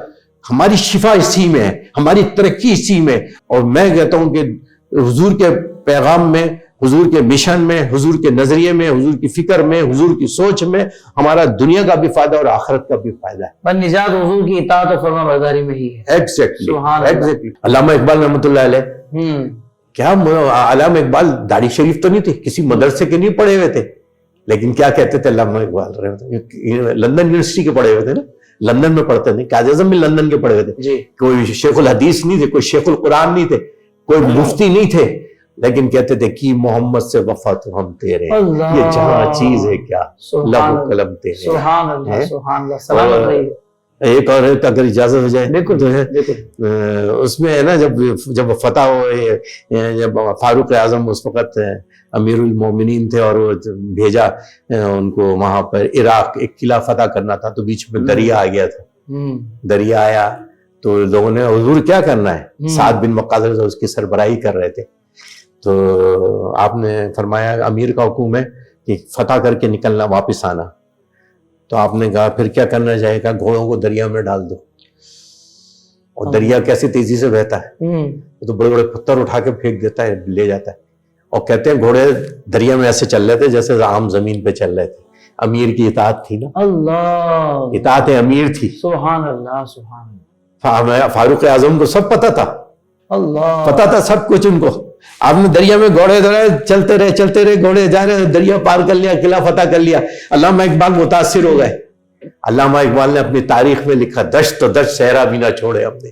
ہماری شفا اسی میں ہے، ہماری ترقی اسی میں. اور میں کہتا ہوں کہ حضور کے پیغام میں، حضور کے مشن میں، حضور کے نظریے میں، حضور کی فکر میں، حضور کی سوچ میں ہمارا دنیا کا بھی فائدہ اور آخرت کا بھی فائدہ ہے. پر نجات حضور کی اطاعت و فرما برداری میں ہی ہے. ایگزیکٹلی. علامہ اقبال رحمۃ اللہ علیہ، کیا علامہ اقبال داڑھی شریف تو نہیں تھے، کسی مدرسے کے نہیں پڑھے ہوئے تھے، لیکن کیا کہتے تھے علامہ اقبال؟ لندن یونیورسٹی کے پڑھے ہوئے تھے نا، لندن میں پڑھتے تھے، قائد اعظم بھی لندن کے پڑھے ہوئے تھے. کوئی شیخ الحدیث نہیں تھے، کوئی شیخ القرآن نہیں تھے، کوئی مفتی نہیں تھے، لیکن کہتے تھے کہ محمد سے وفا تو ہم تیرے، یہ جہاں چیز ہے کیا لہو قلم تیرے. سبحان اللہ، سبحان اللہ. سلامت رہیے. ایک اور اگر اجازت ہو جائے تو ہے، اس میں ہے نا جب فتح ہوئے، جب فاروق اعظم اس وقت امیر المومنین تھے اور وہ بھیجا ان کو وہاں پر عراق ایک قلعہ فتح کرنا تھا، تو بیچ میں دریا آ گیا تھا. دریا آیا تو لوگوں نے حضور کیا کرنا ہے، سعد بن وقاص اس کی سربراہی کر رہے تھے، تو آپ نے فرمایا امیر کا حکم ہے کہ فتح کر کے نکلنا، واپس آنا. تو آپ نے کہا پھر کیا کرنا چاہیے؟ کہا گھوڑوں کو دریا میں ڈال دو. اور دریا کیسے تیزی سے بہتا ہے، تو بڑے بڑے پتھر اٹھا کے پھینک دیتا ہے، لے جاتا ہے. اور کہتے ہیں گھوڑے دریا میں ایسے چل رہے تھے جیسے عام زمین پہ چل رہے تھے. امیر کی اطاعت تھی نا، اللہ، اطاعت امیر تھی. سبحان اللہ، سبحان اللہ. فاروق اعظم کو سب پتا تھا، اللہ پتا تھا سب کچھ ان کو. آپ نے دریا میں گھوڑے چلتے رہے، گھوڑے جا رہے، دریا پار کر لیا، قلعہ فتح کر لیا. علامہ اقبال متاثر ہو گئے. علامہ اقبال نے اپنی تاریخ میں لکھا دشت و دشت صحرا بھی نہ چھوڑے ہم نے،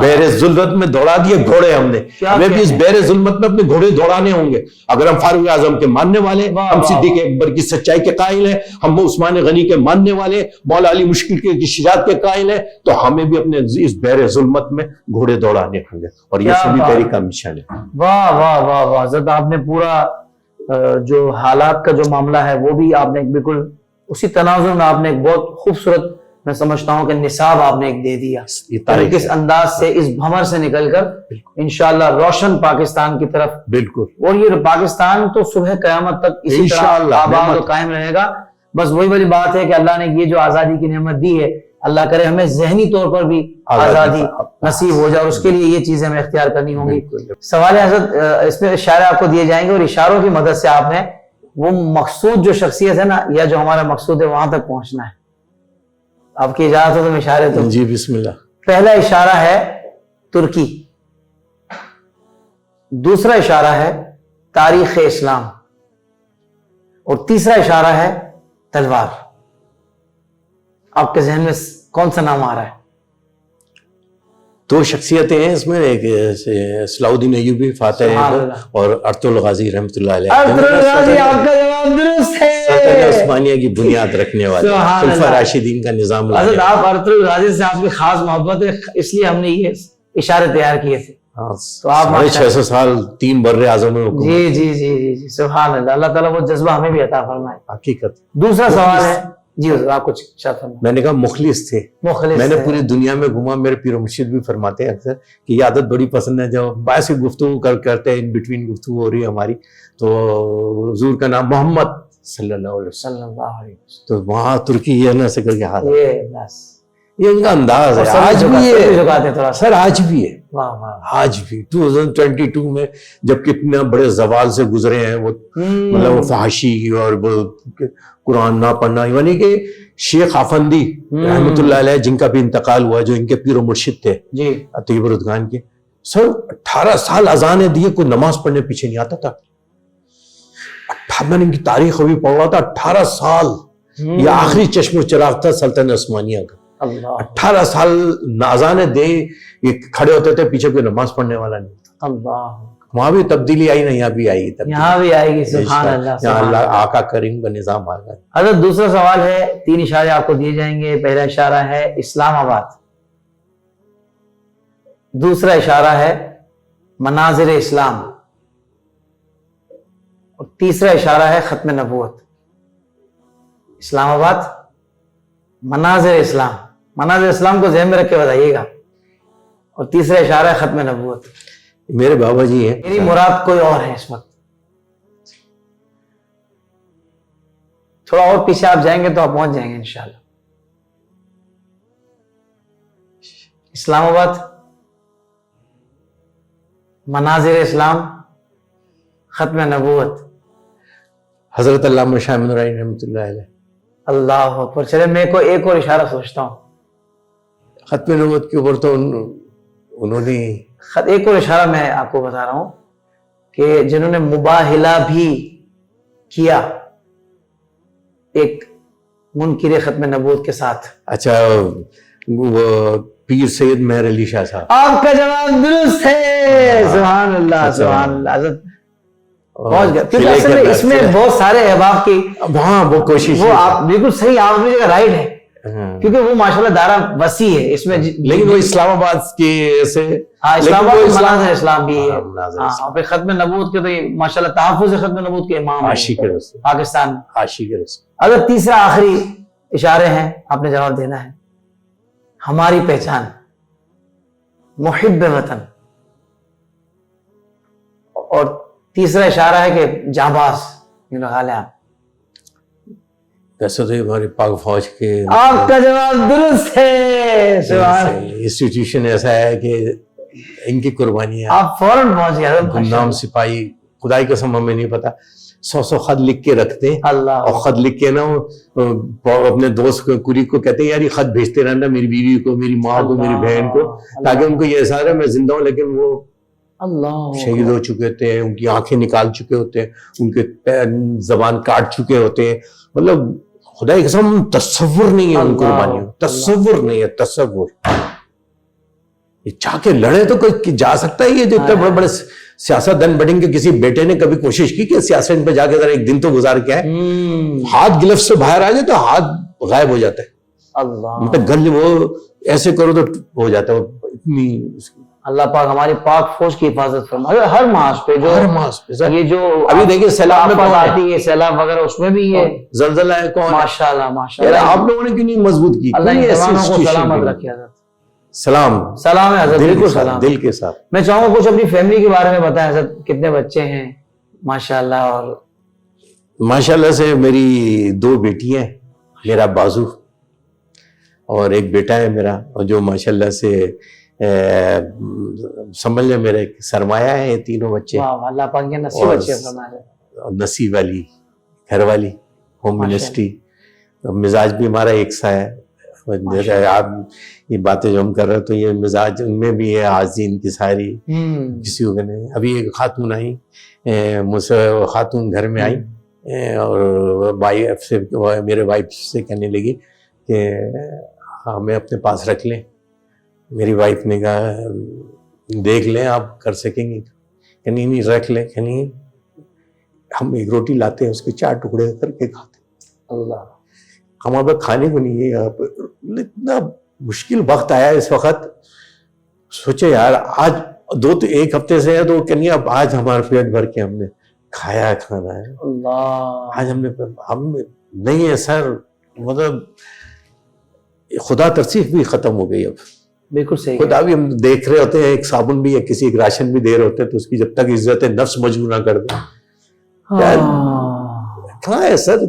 بحر ظلمت میں دوڑا دیے گھوڑے ہم نے. ہمیں بھی اس بحر ظلمت میں اپنے گھوڑے دوڑانے ہوں گے. اگر ہم فاروق اعظم کے ماننے والے، ہم صدیق اکبر کی سچائی کے قائل ہیں، ہم عثمان غنی کے ماننے والے، مولا علی مشکل کی شجاعت کے قائل ہیں، تو ہمیں بھی اپنے اس بحر ظلمت میں گھوڑے دوڑانے ہوں گے. اور یہ سبھی تحریک کا مشن ہے. واہ واہ واہ واہ. حضرت آپ نے پورا جو حالات کا جو معاملہ ہے وہ بھی آپ نے بالکل اسی تناظر میں آپ نے ایک بہت خوبصورت، میں سمجھتا ہوں کہ نصاب آپ نے ایک دے دیا، کس انداز سے اس بھمر سے نکل کر انشاءاللہ روشن پاکستان کی طرف. بالکل. اور یہ پاکستان تو صبح قیامت تک اسی طرح آباد و قائم رہے گا. بس وہی والی بات ہے کہ اللہ نے یہ جو آزادی کی نعمت دی ہے، اللہ کرے ہمیں ذہنی طور پر بھی آزادی نصیب ہو جائے، اور اس کے لیے یہ چیزیں ہمیں اختیار کرنی ہوں گی. سوال حضرت اس میں اشارے آپ کو دیے جائیں گے، اور اشاروں کی مدد سے آپ نے وہ مقصود جو شخصیت ہے نا، یا جو ہمارا مقصود ہے وہاں تک پہنچنا ہے. آپ کی اجازت ہو تو میں اشارے تو جی بسم اللہ. پہلا اشارہ ہے ترکی، دوسرا اشارہ ہے تاریخ اسلام، اور تیسرا اشارہ ہے تلوار. آپ کے ذہن میں کون سا نام آ رہا ہے؟ دو شخصیتیں ہیں اس میں، ایک صلاح الدین ایوبی فاتح اور ارطغرل غازی رحمۃ اللہ علیہ. ارطغرل غازی، آپ کا جواب درست ہے. سلطنت عثمانیہ کی بنیاد رکھنے والے سبحان خلفاء اللہ۔ راشدین کا نظام لانے حضرت آپ ارطغرل غازی سے آپ کی خاص محبت ہے، اس لیے ہم نے یہ اشارے تیار کیے تھے. تو آپ 650 سال 3 بر اعظم میں حکومت. جی جی جی جی جی سبحان اللہ. اللہ تعالیٰ وہ جذبہ ہمیں بھی عطا فرمائے. حقیقت. دوسرا سوال ہے جی حضور آپ کچھ ارشاد فرمائیں. میں نے کہا مخلص تھے. میں نے پوری دنیا میں گھوما. میرے پیر و مرشد بھی فرماتے ہیں اکثر کہ یہ عادت بڑی پسند ہے جب باعث گفتگو کرتے ہیں ان بٹوین گفتگو ہو رہی ہے ہماری تو حضور کا نام محمد صلی اللہ علیہ وسلم صلی اللہ علیہ وسلم. تو وہاں ترکی یہ نہ سے کر کے ہاتھ یہ بس یہ ان کا انداز ہے. آج بھی ہے سر, آج بھی ہے. آج بھی 2022 میں جب کتنے بڑے زوال سے گزرے ہیں وہ مطلب وہ فحاشی اور وہ قرآن نہ پڑھنا, یعنی کہ شیخ آفندی رحمۃ اللہ علیہ جن کا بھی انتقال ہوا جو ان کے پیر و مرشد تھے جی طیب الردگان کے, سر 18 سال اذانیں دیے کوئی نماز پڑھنے پیچھے نہیں آتا تھا. میں نے ان کی تاریخ ابھی پڑھ رہا تھا. 18 سال یہ آخری چشم و چراغ تھا سلطنت عثمانیہ کا. 18 سال اذانیں دے یہ کھڑے ہوتے تھے, پیچھے کوئی نماز پڑھنے والا نہیں تھا. اللہ وہاں بھی تبدیلی آئی نا, یہاں بھی آئی تبدیلی. یہاں بھی آئے گی سبحان اللہ. یہاں اللہ آقا کریم کا نظام آ گیا. حضرت دوسرا سوال ہے, 3 اشارے آپ کو دیے جائیں گے. پہلا اشارہ ہے اسلام آباد, دوسرا اشارہ ہے مناظر اسلام, اور تیسرا اشارہ ہے ختم نبوت. اسلام آباد, مناظر اسلام. مناظر اسلام کو ذہن میں رکھ کے بتائیے گا. اور تیسرا اشارہ ہے ختم نبوت. میرے بابا جی ہیں, میری مراد کوئی اور ہے اس وقت. تھوڑا اور پیچھے آپ جائیں گے تو آپ پہنچ جائیں گے انشاءاللہ. اسلام آباد, مناظر اسلام, ختم نبوت. حضرت علامہ شاہ امین الرحیم رحمۃ اللہ علیہ. اللہ اکبر. چلے میں کو ایک اور اشارہ سوچتا ہوں. ختم نبوت کے اوپر تو انہوں نے ایک اور اشارہ میں آپ کو بتا رہا ہوں کہ جنہوں نے مباہلہ بھی کیا ایک منکر ختم نبوت کے ساتھ. اچھا وہ پیر سید مہر علی شاہ صاحب. آپ کا جواب درست ہے. سبحان اللہ سبحان اللہ. حضرت پہنچ گیا. کیونکہ اصل میں اس میں بہت سارے احباب کی ہاں وہ کوشش وہ آپ بالکل صحیح, آپ اپنی جگہ رائٹ ہے کیونکہ وہ ماشاءاللہ دائرہ وسیع ہے اس میں. لیکن وہ اسلام آباد کی سے اسلام آباد میں مناظر اسلام بھی ہے. اور پھر ختم نبوت کے تو یہ ماشاءاللہ تحفظ ختم نبوت کے امام عاشق رسول پاکستان میں. عاشق رسول. اگر تیسرا آخری اشارے ہیں, آپ نے جواب دینا ہے. ہماری پہچان محب وطن, اور تیسرا اشارہ ہے کہ جانباز. یہ لگا لیں آپ. ویسے تو ہماری پاک فوج کے آپ کا جواب درست ہے. انسٹیٹیوشن ایسا ہے کہ ان کی قربانی ہے. آپ فوراً پہنچ گئے. گمنام سپاہی, خدائی قسم ہمیں نہیں پتا 100 خط لکھ کے رکھتے ہیں. اللہ. اور خط لکھ کے نا اپنے دوست کو کری کو کہتے ہیں یار یہ خط بھیجتے رہنا میری بیوی کو, میری ماں کو, میری بہن کو, تاکہ ان کو یہ احساس ہے میں زندہ ہوں لیکن وہ اللہ شہید ہو چکے تھے, ان کی آنکھیں نکال چکے ہوتے ہیں, ان کے زبان کاٹ چکے ہوتے ہیں. مطلب خدا کی قسم تصور نہیں ہے ان قربانیوں, تصور نہیں ہے, تصور. یہ چاہ کے لڑے تو کوئی جا سکتا ہے. یہ جو اتنے بڑے بڑے سیاست دن بڑھیں کے کسی بیٹے نے کبھی کوشش کی کہ سیاست پہ جا کے ذرا ایک دن تو گزار کے آئے. ہاتھ گلف سے باہر آ جائے تو ہاتھ غائب ہو جاتا ہے. اللہ. مطلب گل وہ ایسے کرو تو ہو جاتا ہے. اتنی اللہ پاک ہماری پاک فوج کی حفاظت فرمائے ہر ماس پہ. جو ہر ماس پہ یہ جو ابھی دیکھیں سیلاب میں آتی ہے, سیلاب وغیرہ اس میں بھی یہ زلزلہ ہے کون, ماشاءاللہ ماشاءاللہ. آپ لوگوں نے کیوں نہیں مضبوط کی؟ اللہ جوانوں کو سلامت رکھے. حضرت سلام ہے حضرت, بالکل سلام. دل کے ساتھ. میں چاہوں گا کچھ اپنی فیملی کے بارے میں بتائیں حضرت. کتنے بچے ہیں ماشاءاللہ؟ اور ماشاءاللہ سے میری 2 بیٹیاں ہیں, میرا بازو, اور ایک بیٹا ہے میرا, اور جو ماشاءاللہ سے سمجھ لیں میرے سرمایہ ہے. یہ تینوں بچے اللہ پاک کے نصیب اچھے فرمائے. نصیب والی گھر والی ہوم منسٹری. مزاج بھی ہمارا ایک سا ہے. آپ یہ باتیں جو ہم کر رہے تو یہ مزاج ان میں بھی ہے. حاضرین کی ساری کسی کو نہیں. ابھی ایک خاتون آئی مجھ سے, خاتون گھر میں آئی اور وائف سے, میرے وائف سے کہنے لگی کہ ہمیں اپنے پاس رکھ لیں. میری وائف نے کہا دیکھ لیں آپ کر سکیں گے. کہ نہیں رکھ لیں. کہ نہیں ہم ایک روٹی لاتے ہیں اس کے 4 ٹکڑے کر کے کھاتے. اللہ ہمارے پاس کھانے کو نہیں ہے یہاں پہ. اتنا مشکل وقت آیا اس وقت. سوچے یار آج ایک ہفتے سے ہے تو کہنی اب آج ہمارا پیٹ بھر کے ہم نے کھایا کھانا ہے. اللہ آج ہم نہیں ہے سر. مطلب خدا ترسی بھی ختم ہو گئی. اب بالکل صحیح. خدا بھی ہم دیکھ رہے ہوتے ہیں ایک صابن بھی یا کسی ایک راشن بھی دے رہے ہوتے ہیں تو اس کی جب تک عزت نفس مجبور نہ کر دے. کہاں ہے سر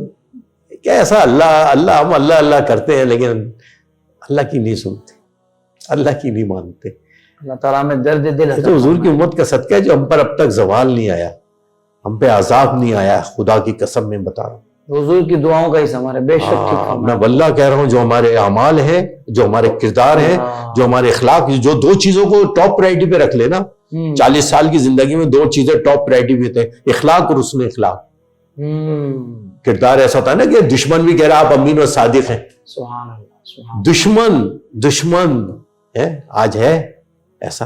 کیا ایسا اللہ ہم اللہ کرتے ہیں لیکن اللہ کی نہیں سنتے, اللہ کی نہیں مانتے. اللہ تعالیٰ میں درد دل تو حضور کی امت کا صدقہ ہے جو ہم پر اب تک زوال نہیں آیا, ہم پہ عذاب نہیں آیا. خدا کی قسم میں بتا رہا ہوں حضور کی دعاؤں کا ہی ثمر ہے. بے شک میں واللہ کہہ رہا ہوں جو ہمارے اعمال ہیں, جو ہمارے کردار ہیں, جو ہمارے اخلاق, جو دو چیزوں کو ٹاپ پرائرٹی پہ رکھ لے نا, 40 سال کی زندگی میں 2 چیزیں ٹاپ پرائرٹی پہ تھے, اخلاق اور حسن اخلاق. کردار ایسا ہوتا ہے نا کہ دشمن بھی کہہ رہا آپ امین و صادق ہیں. سبحان اللہ. دشمن ہے آج ہے ایسا.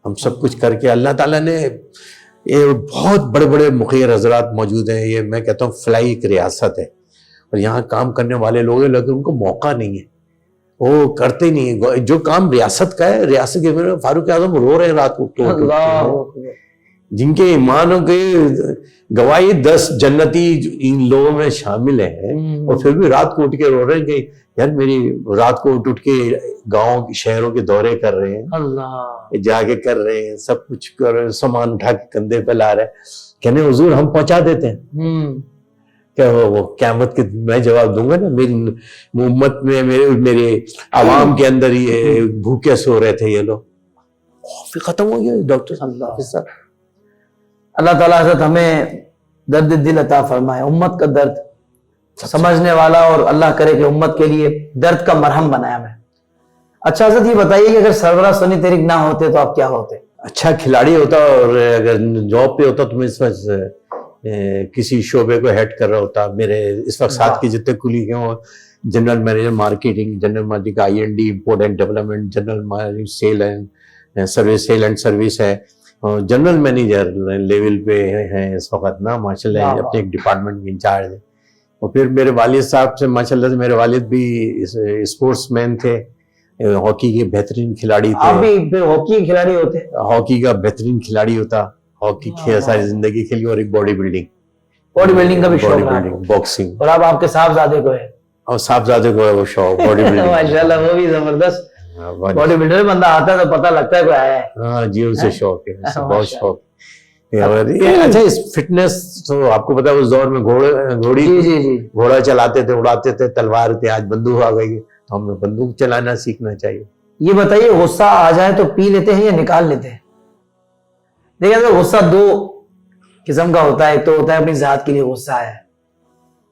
ہم سب کچھ کر کے اللہ تعالیٰ نے یہ بہت بڑے بڑے مخیر حضرات موجود ہیں. یہ میں کہتا ہوں فلائی ایک ریاست ہے اور یہاں کام کرنے والے لوگ ہیں لیکن ان کو موقع نہیں ہے, وہ کرتے نہیں ہیں. جو کام ریاست کا ہے, ریاست کے فاروق اعظم رو رہے ہیں رات کو, جن کے ایمانوں کے گواہی 10 جنتی ان لوگوں میں شامل ہیں اور پھر بھی رات کو اٹھ کے رو رہے ہیں کہ یار میری رات کو اٹھ کے گاؤں شہروں کے دورے کر رہے ہیں, اللہ جا کے کر رہے ہیں, سب کچھ کر رہے ہیں, سامان اٹھا کے کندھے پہ لا رہے ہیں. کہنے حضور ہم پہنچا دیتے ہیں کہ وہ قیامت کے میں جواب دوں گا نا, میری امت میں میرے عوام کے اندر یہ بھوکے سو رہے تھے یہ لوگ, پھر ختم ہو گیا. ڈاکٹر صاحب اللہ تعالیٰ حضرت ہمیں درد دل عطا فرمائے, امت کا درد سمجھنے والا, اور اللہ کرے کہ امت کے لیے درد کا مرہم بنایا ہمیں. اچھا حضرت یہ بتائیے کہ اگر سربراہ سنی تحریک نہ ہوتے تو آپ کیا ہوتے؟ اچھا کھلاڑی ہوتا, اور اگر جاب پہ ہوتا تو میں اس وقت کسی شعبے کو ہیڈ کر رہا ہوتا. میرے اس وقت ساتھ کے جتنے کلی ہیں وہ general manager marketing, general manager IND import and development, general manager sale and service ہے, جنرل مینیجر لیول پہ ہیں اس وقت نا ماشاءاللہ, اپنے ایک ڈپارٹمنٹ کے انچارج ہیں. اور پھر میرے والد صاحب سے ماشاءاللہ سے, میرے والد بھی اسپورٹس مین تھے, ہاکی کے بہترین کھلاڑی تھے. آپ بھی پھر ہاکی کھلاڑی ہوتے؟ ہاکی کا بہترین کھلاڑی ہوتا, ہاکی ساری زندگی کھیلی, اور ایک باڈی بلڈنگ کا بھی شوق ہے, باکسنگ. اور اب آپ کے صاحبزادے کو ہے, اور صاحبزادے کو ہے وہ شوق باڈی بلڈنگ. ماشاءاللہ وہ بھی زبردست باڈی بلڈر بندہ آتا ہے تو پتہ لگتا ہے کوئی آیا ہے. ہاں جی ان سے شوق ہے, بہت شوق. اچھا اس فٹنس تو آپ کو پتا ہے اس دور میں گھوڑا چلاتے تھے, اڑاتے تھے, تلوار تھے, آج بندوق آ گئی تو ہمیں بندوق چلانا سیکھنا چاہیے. یہ بتائیے غصہ آ جائے تو پی لیتے ہیں یا نکال لیتے ہیں؟ دیکھیں غصہ 2 قسم کا ہوتا ہے. ایک تو ہوتا ہے اپنی ذات کے لیے غصہ ہے,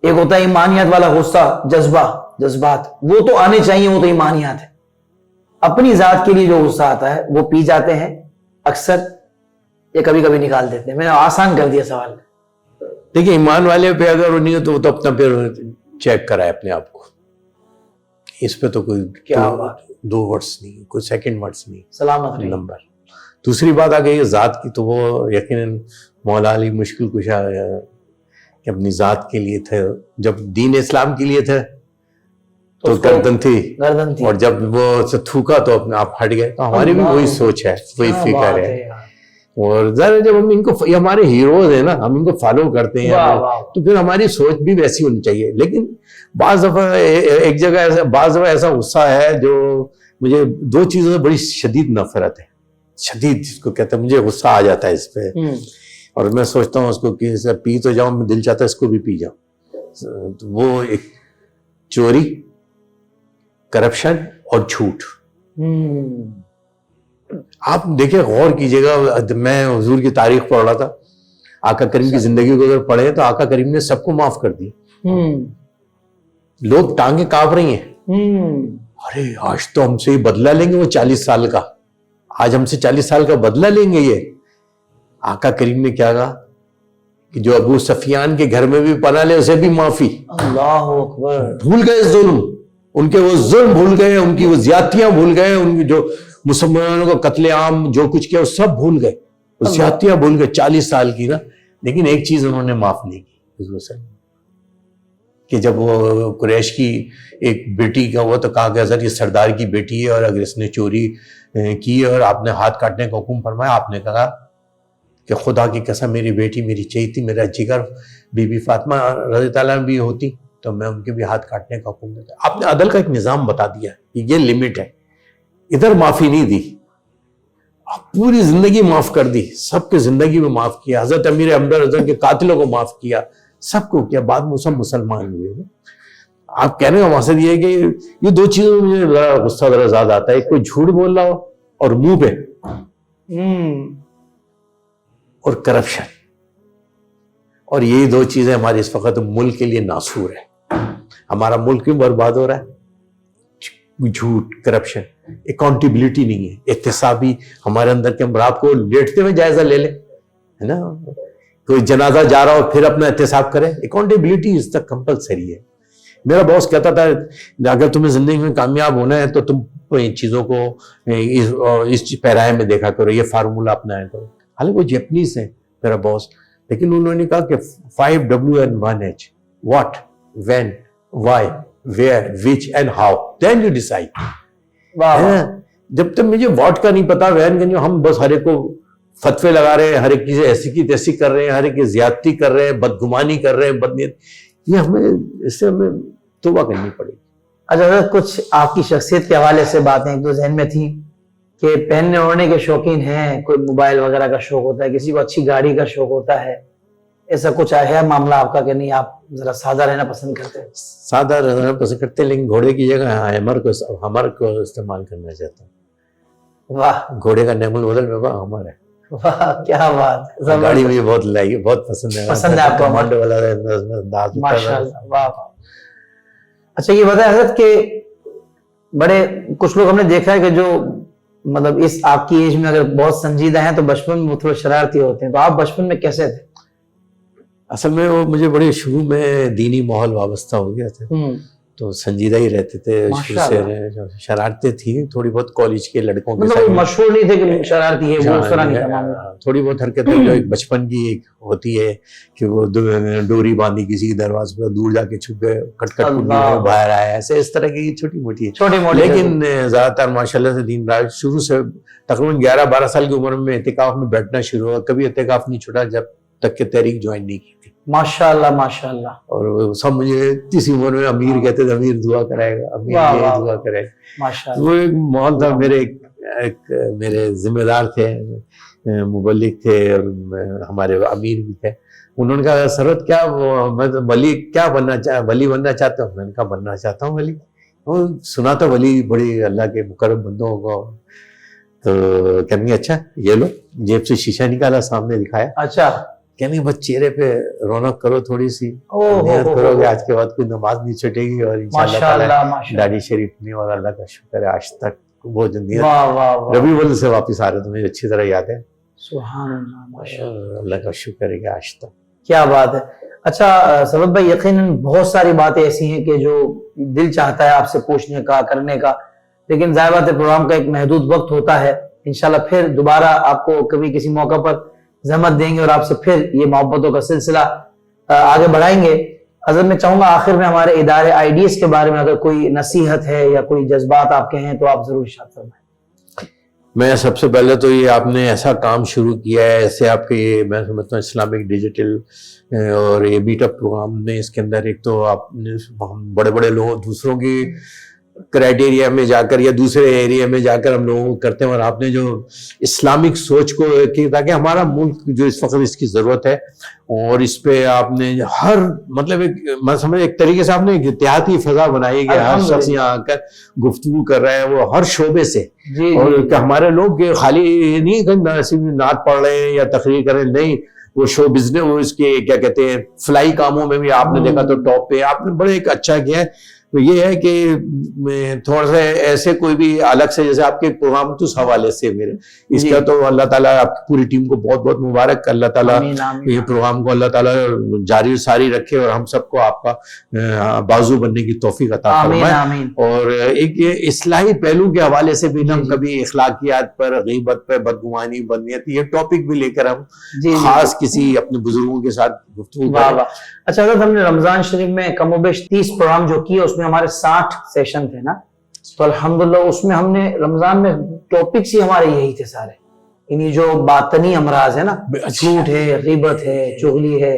ایک ہوتا ہے ایمانیات والا غصہ, جذبات, وہ تو آنے چاہیے, وہ تو ایمانیات ہے. اپنی ذات کے لیے جو غصہ آتا ہے وہ پی جاتے ہیں اکثر, یا کبھی کبھی نکال دیتے ہیں. میں نے آسان کر دیا سوال. دیکھیں ایمان والے پہ اگر وہ نہیں ہو تو وہ تو اپنا پھر چیک کرائے اپنے آپ کو, اس پہ تو کوئی کیا بات, 2 ورڈز نہیں, کوئی سیکنڈ ورڈز نہیں, سلامت نمبر. دوسری بات آ گئی ذات کی, تو وہ یقیناً مولا علی مشکل کشا کہ اپنی ذات کے لیے تھے. جب دین اسلام کے لیے تھے تو گردن تھی, اور جب وہ تھوکا تو اپنے آپ ہٹ گئے. تو ہماری بھی وہی سوچ ہے, وہی فکر ہے. اور ذرا جب ہم ان کو, یہ ہمارے ہیروز ہیں نا, ہم ان کو فالو کرتے ہیں تو پھر ہماری سوچ بھی ویسی ہونی چاہیے. لیکن بعض دفعہ ایک جگہ بعض دفعہ ایسا غصہ ہے جو مجھے 2 چیزوں سے بڑی شدید نفرت ہے, شدید جس کو کہتے ہیں, مجھے غصہ آ جاتا ہے اس پہ, اور میں سوچتا ہوں اس کو کہ پی تو جاؤں, میں دل چاہتا ہے اس کو بھی پی جاؤں. وہ ایک چوری, کرپشن اور جھوٹ. آپ دیکھیں غور کیجئے گا, میں حضور کی تاریخ پڑھ رہا تھا, آقا کریم کی زندگی کو اگر پڑھیں تو آقا کریم نے سب کو معاف کر دیا. لوگ ٹانگیں کانپ رہی ہیں, ارے آج تو ہم سے ہی بدلہ لیں گے وہ 40 سال کا, آج ہم سے 40 سال کا بدلہ لیں گے یہ. آقا کریم نے کیا کہا کہ جو ابو سفیان کے گھر میں بھی پناہ لے اسے بھی معافی. اللہ اکبر. بھول گئے ظلم, ان کے وہ ظلم بھول گئے, ان کی وہ زیادتیاں بھول گئے, ان کی جو مسلمانوں کو قتل عام جو کچھ کیا وہ سب بھول گئے, وہ زیادتیاں بھول گئے 40 سال کی نا. لیکن ایک چیز انہوں نے معاف نہیں کی, کہ جب وہ قریش کی ایک بیٹی کا وہ تو کہا کہ حضرت یہ سردار کی بیٹی ہے اور اگر اس نے چوری کی اور آپ نے ہاتھ کاٹنے کا حکم فرمایا، آپ نے کہا کہ خدا کی قسم میری بیٹی میری چاہیے تھی، میرا جگر بی بی فاطمہ رضی اللہ عنہ بھی ہوتی تو میں ان کے بھی ہاتھ کاٹنے کا حکم دیتا۔ آپ نے عدل کا ایک نظام بتا دیا کہ یہ لمٹ ہے، ادھر معافی نہیں دی، پوری زندگی معاف کر دی، سب کی زندگی میں معاف کیا، حضرت امیر حمزہ کے قاتلوں کو معاف کیا، سب کو کیا، بعد میں سب مسلمان ہوئے۔ آپ کہنے کا مقصد یہ ہے کہ یہ دو چیزوں میں مجھے غصہ ذرا زیادہ آتا ہے، ایک کوئی جھوٹ بول رہا ہو اور منہ پہ، اور کرپشن، اور یہی دو چیزیں ہماری اس وقت ملک کے لیے ناسور ہے۔ ہمارا ملک کیوں برباد ہو رہا ہے؟ جھوٹ، کرپشن، اکاؤنٹیبلٹی نہیں ہے، احتسابی ہمارے اندر کے ہم رات کو لیٹتے ہوئے جائزہ لے لیں، ہے نا، کوئی جنازہ جا رہا ہو پھر اپنا احتساب کرے، اکاؤنٹیبلٹی اس تک کمپلسری ہے۔ میرا باس کہتا تھا اگر تمہیں زندگی میں کامیاب ہونا ہے تو تم ان چیزوں کو اس پیرائے میں دیکھا کرو، یہ فارمولہ اپنایا کرو۔ حالانکہ وہ جیپنیز ہیں میرا باس، لیکن انہوں نے کہا کہ 5W and 1H، what, when, why, where, which and how, then you decide۔ جب تک مجھے واٹ کا نہیں پتا، وین کا نہیں، ہم بس ہر ایک کو فتوے لگا رہے ہیں، ہر ایک چیزیں ایسی کی تیسی کر رہے ہیں، ہر ایک کی زیادتی کر رہے ہیں، بدگمانی کر رہے ہیں، بدنیت، یہ ہمیں اس سے ہمیں توبہ کرنی پڑے گی۔ اچھا حضرت، کچھ آپ کی شخصیت کے حوالے سے باتیں ایک دو ذہن میں تھیں کہ پہننے اوڑھنے کے شوقین ہیں، کوئی موبائل وغیرہ کا شوق ہوتا ہے، کسی کو اچھی گاڑی کا شوق ہوتا ہے، ایسا کچھ ہے معاملہ آپ کا کہ نہیں آپ ذرا سادہ رہنا پسند کرتے ہیں؟ سادہ رہنا پسند کرتے ہیں، لیکن گھوڑے کی جگہ ہمر کو استعمال کرنا چاہتا ہوں۔ واہ، گھوڑے کا نعم البدل میں ہمر ہے۔ واہ کیا بات ہے، گاڑی مجھے بہت لائے، بہت پسند ہے، پسند ہے آپ کو؟ کمانڈو والا انداز، ماشاءاللہ، واہ واہ۔ اچھا یہ بتائیں حضرت کہ بڑے کچھ لوگ ہم نے دیکھا ہے کہ جو مطلب اس آپ کی ایج میں اگر بہت سنجیدہ ہیں تو بچپن میں وہ تھوڑے شرارتی ہوتے ہیں، تو آپ بچپن میں کیسے تھے؟ اصل میں وہ مجھے بڑے شروع میں دینی ماحول وابستہ ہو گیا تھا، تو سنجیدہ ہی رہتے تھے شروع سے، شرارتیں تھیں تھوڑی بہت کالج کے لڑکوں کے مطلب مشہور نہیں تھے کہ شرارتی ہے، وہ اس طرح نہیں تھا، تھوڑی بہت حرکتیں جو ایک بچپن کی ایک ہوتی ہے کہ وہ ڈوری باندھی کسی دروازے پر دور جا کے چھپ گئے، کٹ کٹ باہر آیا، ایسے اس طرح کی چھوٹی موٹی، لیکن زیادہ تر ماشاءاللہ سے دین رائے شروع سے تقریباً 11-12 سال کی عمر میں اعتکاف میں بیٹھنا شروع ہوا، کبھی اعتکاف نہیں چھوٹا جب تک کہ تحریک جوائن نہیں کی تھی۔ ماشاءاللہ ماشاءاللہ۔ اور سب مجھے اسی عمر میں امیر کہتے تھے، امیر دعا کرائے گا، امیر یہ دعا کرائے گا، ماشاءاللہ۔ وہ ایک ماحول تھا۔ میرے ذمہ دار تھے، مبلغ تھے اور ہمارے امیر بھی تھے، انہوں نے کہا سرت کیا ولی کیا ولی بننا چاہتا ہوں؟ میں نے کہا بننا چاہتا ہوں ولی۔ وہ سنا تھا ولی بڑی اللہ کے مقرب بندوں ہوگا، تو کہنے اچھا یہ لو، جیب سے شیشہ نکالا، سامنے دکھایا، اچھا کہنے بس چہرے پہ رونق کرو تھوڑی سی، نیت کرو کہ آج کے بعد کوئی نماز نہیں چھٹے گی، اور انشاءاللہ داڑھی شریف نہیں، اور اللہ کا شکر ہے آج تک وہ جو نیت ربیع الاول سے واپس آ رہے تو مجھے اچھی طرح یاد ہے۔ سبحان اللہ، ماشاءاللہ، اللہ کا شکر ہے کہ آج تک۔ کیا بات ہے۔ اچھا سبت بھائی، یقیناً بہت ساری باتیں ایسی ہیں کہ جو دل چاہتا ہے آپ سے پوچھنے کا، کرنے کا، لیکن ظاہر بات ہے پروگرام کا ایک محدود وقت ہوتا ہے، انشاءاللہ پھر دوبارہ آپ کو کبھی کسی موقع پر زحمت دیں گے اور آپ سے پھر یہ محبتوں کا سلسلہ آگے بڑھائیں گے۔ حضرت میں چاہوں گا آخر میں ہمارے ادارے IDS کے بارے میں اگر کوئی نصیحت ہے یا کوئی جذبات آپ کے ہیں تو آپ ضرور ارشاد فرمائیں۔ میں سب سے پہلے تو یہ آپ نے ایسا کام شروع کیا ہے، ایسے آپ کے یہ میں سمجھتا ہوں اسلامک ڈیجیٹل اور یہ میٹ اپ پروگرام میں، اس کے اندر ایک تو آپ نے بڑے بڑے لوگوں دوسروں کی کرائٹیریا میں جا کر یا دوسرے ایریا میں جا کر ہم لوگوں کو کرتے ہیں، اور آپ نے جو اسلامک سوچ کو تاکہ ہمارا ملک جو اس وقت اس کی ضرورت ہے، اور اس پہ آپ نے ہر مطلب میں سمجھ ایک طریقے سے آپ نے ایک اتحادی فضا بنائی کہ ہر شخص یہاں آ کر گفتگو کر رہا ہے، وہ ہر شعبے سے، اور کہ ہمارے لوگ خالی نہیں کہ نعت پڑھ رہے ہیں یا تقریر کر رہے ہیں، نہیں، وہ شو بزنس، وہ اس کے کیا کہتے ہیں فلائی کاموں میں بھی آپ نے دیکھا تو ٹاپ پہ آپ نے بڑے ایک اچھا کیا ہے۔ تو یہ ہے کہ تھوڑا سا ایسے کوئی بھی الگ سے جیسے آپ کے پروگرام تو اس حوالے سے میرے اس کا تو اللہ تعالیٰ آپ کی پوری ٹیم کو بہت بہت مبارک. اللہ تعالیٰ یہ پروگرام کو اللہ تعالیٰ جاری و ساری رکھے اور ہم سب کو آپ کا بازو بننے کی توفیق عطا فرمائے. اور ایک یہ اصلاحی پہلو کے حوالے سے بھی ہم کبھی اخلاقیات پر، غیبت پر، بدگمانی، بدنیت، یہ ٹاپک بھی لے کر ہم خاص کسی اپنے بزرگوں کے ساتھ گفتگو کریں. اچھا حضرت، ہم نے رمضان شریف میں کم و بیش 30 پروگرام جو کیے، اس میں ہمارے 60 سیشن تھے نا، تو الحمدللہ اس میں ہم نے رمضان میں ٹاپکس ہی ہمارے یہی تھے سارے. یعنی جو باطنی امراض ہے نا، جھوٹ ہے، غیبت ہے، چغلی ہے،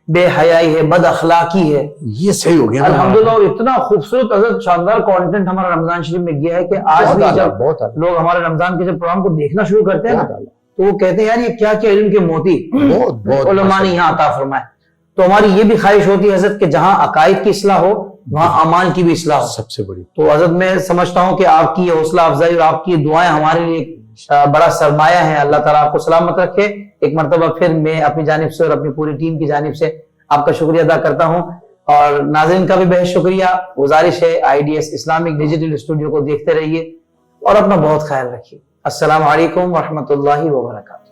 بے حیائی ہے، بد اخلاقی ہے، یہ صحیح ہو گیا الحمدللہ. اتنا خوبصورت حضرت شاندار کانٹینٹ ہمارا رمضان شریف میں گیا ہے کہ آج بھی جب لوگ ہمارے رمضان کے جب پروگرام کو دیکھنا شروع کرتے ہیں نا، تو وہ کہتے ہیں یار یہ کیا کیا علم کے موتی علماء نے یہاں عطا فرمائے. تو ہماری یہ بھی خواہش ہوتی ہے حضرت کہ جہاں عقائد کی اصلاح ہو وہاں اعمال کی بھی اصلاح ہو. سب سے بڑی تو حضرت میں سمجھتا ہوں کہ آپ کی یہ حوصلہ افزائی اور آپ کی دعائیں ہمارے لیے بڑا سرمایہ ہے. اللہ تعالیٰ آپ کو سلامت رکھے. ایک مرتبہ پھر میں اپنی جانب سے اور اپنی پوری ٹیم کی جانب سے آپ کا شکریہ ادا کرتا ہوں، اور ناظرین کا بھی بہت شکریہ. گزارش ہے IDS اسلامک ڈیجیٹل اسٹوڈیو کو دیکھتے رہیے اور اپنا بہت خیال رکھیے. السلام علیکم ورحمۃ اللہ وبرکاتہ.